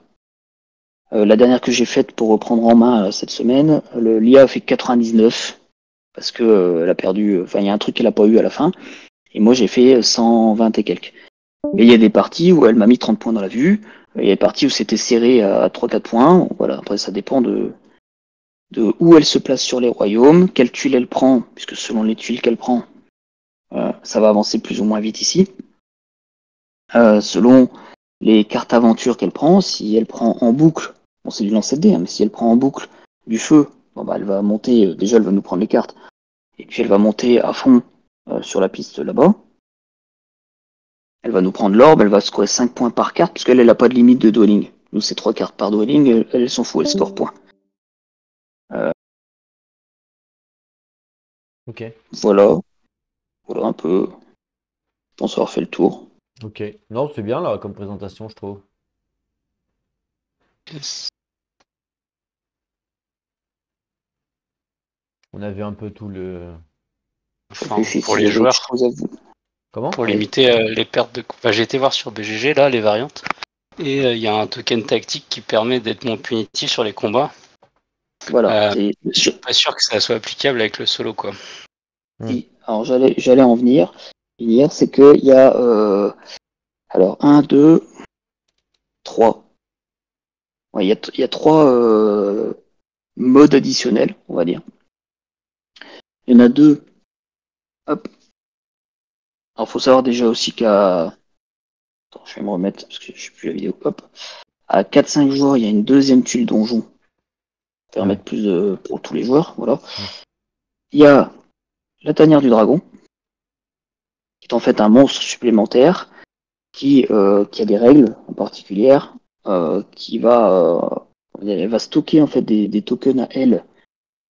Speaker 1: La dernière que j'ai faite pour reprendre en main cette semaine, l'IA a fait 99 parce que elle a perdu. Enfin, il y a un truc qu'elle a pas eu à la fin. Et moi, j'ai fait 120 et quelques. Et il y a des parties où elle m'a mis 30 points dans la vue. Il y a des parties où c'était serré à 3-4 points. Voilà. Après, ça dépend de où elle se place sur les royaumes, quelle tuile elle prend, puisque selon les tuiles qu'elle prend, ça va avancer plus ou moins vite ici. Selon les cartes aventures qu'elle prend, si elle prend en boucle, bon c'est du lancer de dés, mais si elle prend en boucle du feu, elle va monter, déjà elle va nous prendre les cartes, et puis elle va monter à fond sur la piste là-bas. Elle va nous prendre l'orbe, elle va scorer 5 points par carte, puisqu'elle n'a pas de limite de dueling. Nous c'est 3 cartes par dueling, elle s'en fout, elle score point.
Speaker 2: Ok.
Speaker 1: Voilà un peu. Je pense avoir fait le tour.
Speaker 2: Ok. Non, c'est bien là comme présentation, je trouve.
Speaker 3: Yes.
Speaker 2: On a vu un peu tout le.
Speaker 3: Enfin,
Speaker 1: Réfléchis
Speaker 3: pour
Speaker 1: s'il y
Speaker 3: les
Speaker 1: avait autre
Speaker 3: joueurs,
Speaker 1: chose à vous.
Speaker 2: Comment?
Speaker 3: pour
Speaker 1: Ouais.
Speaker 3: limiter les pertes de. Enfin, j'ai été voir sur BGG là les variantes. Et il y a un token tactique qui permet d'être moins punitif sur les combats.
Speaker 1: Voilà.
Speaker 3: Je suis pas sûr que ça soit applicable avec le solo quoi.
Speaker 1: Alors j'allais en venir. C'est qu'il y a alors 1, 2, 3. Ouais, il y a 3 modes additionnels, on va dire. Il y en a 2. Hop. Alors faut savoir déjà aussi qu'à. Attends, je vais me remettre parce que je sais plus la vidéo. Hop. À 4-5 joueurs, il y a une deuxième tuile donjon. Pour permettre
Speaker 2: Ouais.
Speaker 1: plus pour tous les joueurs. Voilà.
Speaker 2: Ouais.
Speaker 1: Il y a la tanière du dragon, qui est en fait un monstre supplémentaire qui a des règles en particulier, elle va stocker en fait des tokens à elle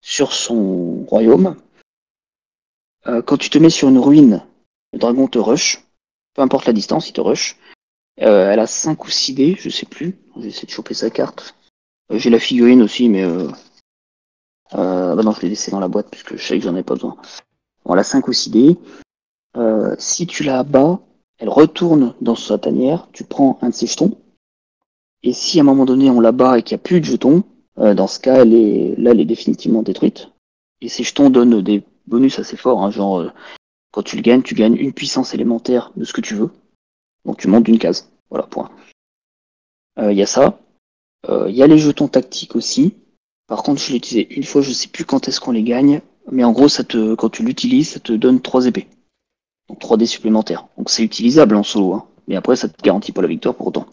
Speaker 1: sur son royaume. Quand tu te mets sur une ruine, le dragon te rush, peu importe la distance, il te rush. Elle a 5 ou 6 dés, je sais plus. J'essaie de choper sa carte. J'ai la figurine aussi, mais bah non, je l'ai laissée dans la boîte puisque je sais que j'en ai pas besoin. Bon, elle a 5 ou 6 dés. Si tu la abats, elle retourne dans sa tanière, tu prends un de ses jetons. Et si à un moment donné on la bat et qu'il n'y a plus de jetons, dans ce cas, elle est définitivement détruite. Et ces jetons donnent des bonus assez forts, hein, genre quand tu gagnes une puissance élémentaire de ce que tu veux. Donc tu montes d'une case. Voilà, point. Il y a ça. Il y a les jetons tactiques aussi. Par contre, je l'ai utilisé une fois, je sais plus quand est-ce qu'on les gagne. Mais en gros, quand tu l'utilises, ça te donne 3 épées. Donc 3 dés supplémentaires. Donc c'est utilisable en solo. Hein. Mais après, ça te garantit pas la victoire pour autant.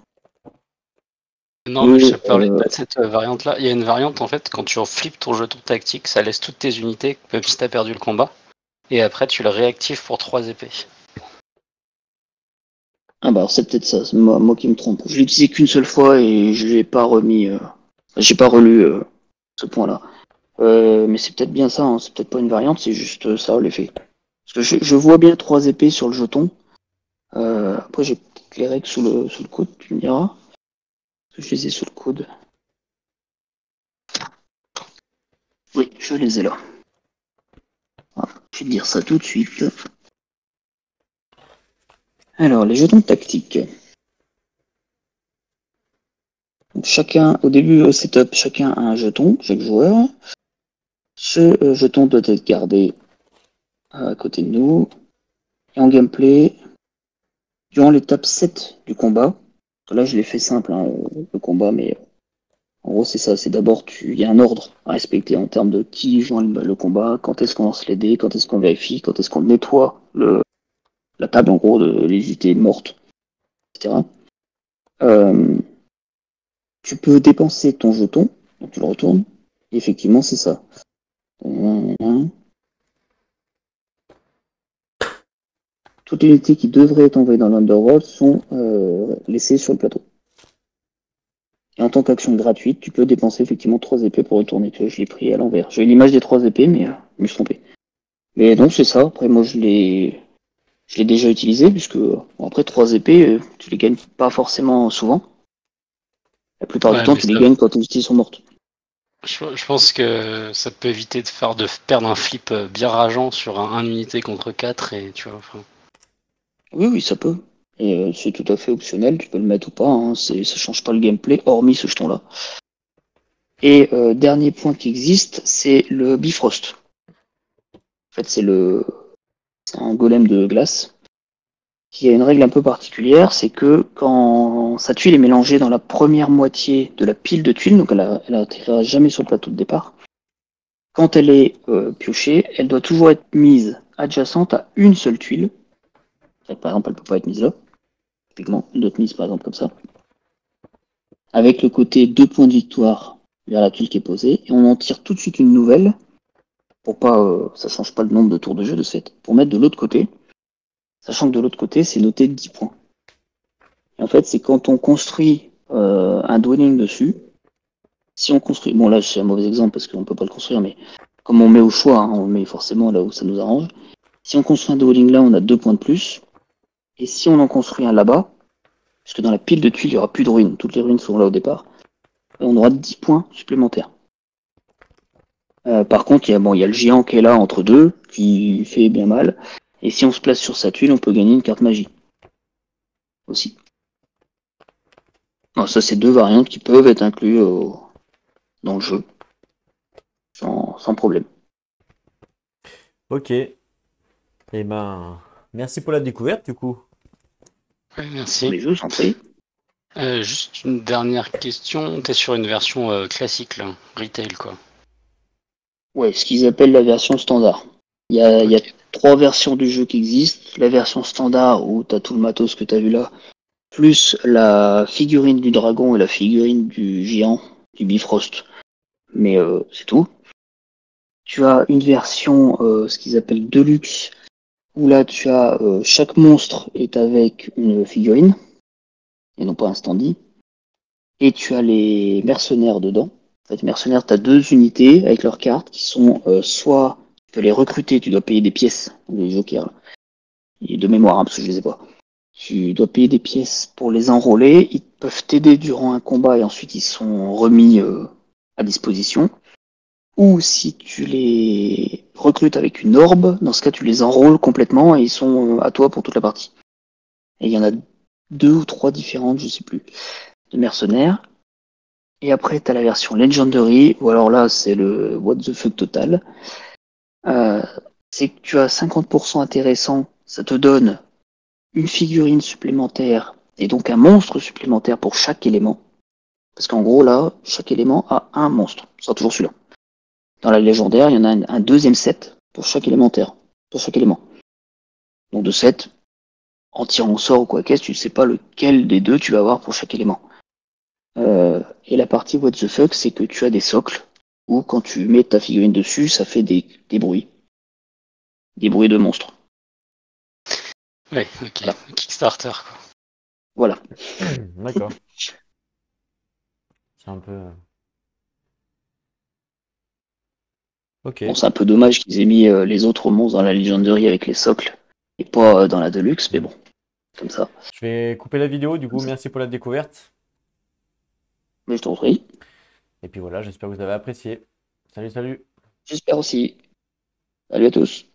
Speaker 3: Non, mais je
Speaker 1: Et
Speaker 3: parlais pas de cette variante-là. Il y a une variante, en fait, quand tu flippes ton jeton tactique, ça laisse toutes tes unités, même si t'as perdu le combat. Et après, tu le réactives pour 3 épées.
Speaker 1: ah bah alors c'est peut-être ça, c'est moi qui me trompe. Je l'ai utilisé qu'une seule fois et je l'ai pas remis. J'ai pas relu ce point-là. Mais c'est peut-être bien ça, hein. C'est peut-être pas une variante, c'est juste ça l'effet. Parce que je vois bien 3 épées sur le jeton. Après j'ai peut-être les règles sous le coude, tu me diras. Parce que je les ai sous le coude. Oui, je les ai là. Voilà, je vais te dire ça tout de suite. Alors, les jetons tactiques. Donc, chacun, au début au setup, chacun a un jeton, chaque joueur. Ce jeton doit être gardé à côté de nous. Et en gameplay, durant l'étape 7 du combat, là je l'ai fait simple, hein, le combat, mais en gros c'est ça, c'est d'abord il y a un ordre à respecter en termes de qui joue le combat, quand est-ce qu'on lance les dés, quand est-ce qu'on vérifie, quand est-ce qu'on nettoie la table en gros de les unités mortes, etc. Euh, Tu peux dépenser ton jeton, donc tu le retournes, et effectivement c'est ça. Toutes les unités qui devraient être envoyées dans l'Underworld sont laissées sur le plateau. Et en tant qu'action gratuite, tu peux dépenser effectivement 3 épées pour retourner. Tu vois, je l'ai pris à l'envers. J'ai l'image des 3 épées, mais je me suis trompé. Mais donc c'est ça. Après, moi, je l'ai déjà utilisé, puisque bon, après 3 épées, tu les gagnes pas forcément souvent. La plupart du
Speaker 3: Ouais,
Speaker 1: temps,
Speaker 3: mais
Speaker 1: tu les gagnes quand tes unités sont mortes.
Speaker 3: je pense que ça peut éviter de perdre un flip bien rageant sur un unité contre 4 et tu vois. Enfin,
Speaker 1: Oui, oui, ça peut. Et c'est tout à fait optionnel, tu peux le mettre ou pas, hein, ça change pas le gameplay, hormis ce jeton-là. Et dernier point qui existe, c'est le Bifrost. En fait, c'est un golem de glace qui a une règle un peu particulière, c'est que quand sa tuile est mélangée dans la première moitié de la pile de tuiles, donc elle atterrira jamais sur le plateau de départ, quand elle est piochée, elle doit toujours être mise adjacente à une seule tuile. Par exemple, elle peut pas être mise là. Typiquement, une autre mise par exemple comme ça. Avec le côté 2 points de victoire vers la tuile qui est posée, et on en tire tout de suite une nouvelle, pour pas, ça change pas le nombre de tours de jeu de cette, pour mettre de l'autre côté, sachant que de l'autre côté c'est noté 10 points. Et en fait, c'est quand on construit un dwelling dessus, si on construit, bon là c'est un mauvais exemple parce qu'on peut pas le construire, mais comme on met au choix, hein, on met forcément là où ça nous arrange. Si on construit un dwelling là, on a 2 points de plus, et si on en construit un là-bas, puisque dans la pile de tuiles il n'y aura plus de ruines, toutes les ruines sont là au départ, on aura 10 points supplémentaires. Par contre, il y a le géant qui est là entre deux, qui fait bien mal. Et si on se place sur sa tuile, on peut gagner une carte magie. Aussi. Alors, ça, c'est 2 variantes qui peuvent être incluses dans le jeu. Sans problème.
Speaker 2: Ok. Eh ben, merci pour la découverte du coup.
Speaker 3: ouais,
Speaker 1: Pour
Speaker 3: merci.
Speaker 1: les jeux, j'en prie.
Speaker 3: Juste une dernière question. T'es sur une version classique, là, retail, quoi.
Speaker 1: Ouais, ce qu'ils appellent la version standard. Il y a
Speaker 3: Ok.
Speaker 1: 3 versions du jeu qui existent. La version standard, où tu as tout le matos que tu as vu là, plus la figurine du dragon et la figurine du géant, du Bifrost. Mais c'est tout. Tu as une version, ce qu'ils appellent Deluxe, où là tu as chaque monstre est avec une figurine, et non pas un standee. Et tu as les mercenaires dedans. En fait, les mercenaires, tu as deux unités avec leurs cartes qui sont soit tu peux les recruter, tu dois payer des pièces, les jokers, là. Et de mémoire, hein, parce que je les ai pas. Tu dois payer des pièces pour les enrôler. Ils peuvent t'aider durant un combat et ensuite ils sont remis à disposition. Ou si tu les recrutes avec une orbe, dans ce cas tu les enrôles complètement et ils sont à toi pour toute la partie. Et il y en a deux ou trois différentes, je sais plus, de mercenaires. Et après tu as la version Legendary, ou alors là c'est le what the fuck total. Euh, c'est que tu as 50% intéressant, ça te donne une figurine supplémentaire et donc un monstre supplémentaire pour chaque élément. Parce qu'en gros là, chaque élément a un monstre, ce sera toujours celui-là. Dans la légendaire, il y en a un deuxième set pour chaque élémentaire, pour chaque élément. Donc de 7, en tirant au sort ou quoi qu'est-ce, tu ne sais pas lequel des deux tu vas avoir pour chaque élément. Et la partie what the fuck, c'est que tu as des socles où quand tu mets ta figurine dessus, ça fait des bruits. Des bruits de monstres.
Speaker 3: Ouais, ok.
Speaker 1: Voilà.
Speaker 3: Kickstarter, quoi.
Speaker 1: Voilà.
Speaker 2: D'accord. C'est un peu. Ok.
Speaker 1: Bon, c'est un peu dommage qu'ils aient mis les autres monstres dans la Legendary avec les socles et pas dans la Deluxe, mais bon, comme ça.
Speaker 2: Je vais couper la vidéo, du coup, merci pour la découverte.
Speaker 1: Mais je t'en prie.
Speaker 2: Et puis voilà, j'espère que vous avez apprécié. Salut, salut.
Speaker 1: J'espère aussi. Salut à tous.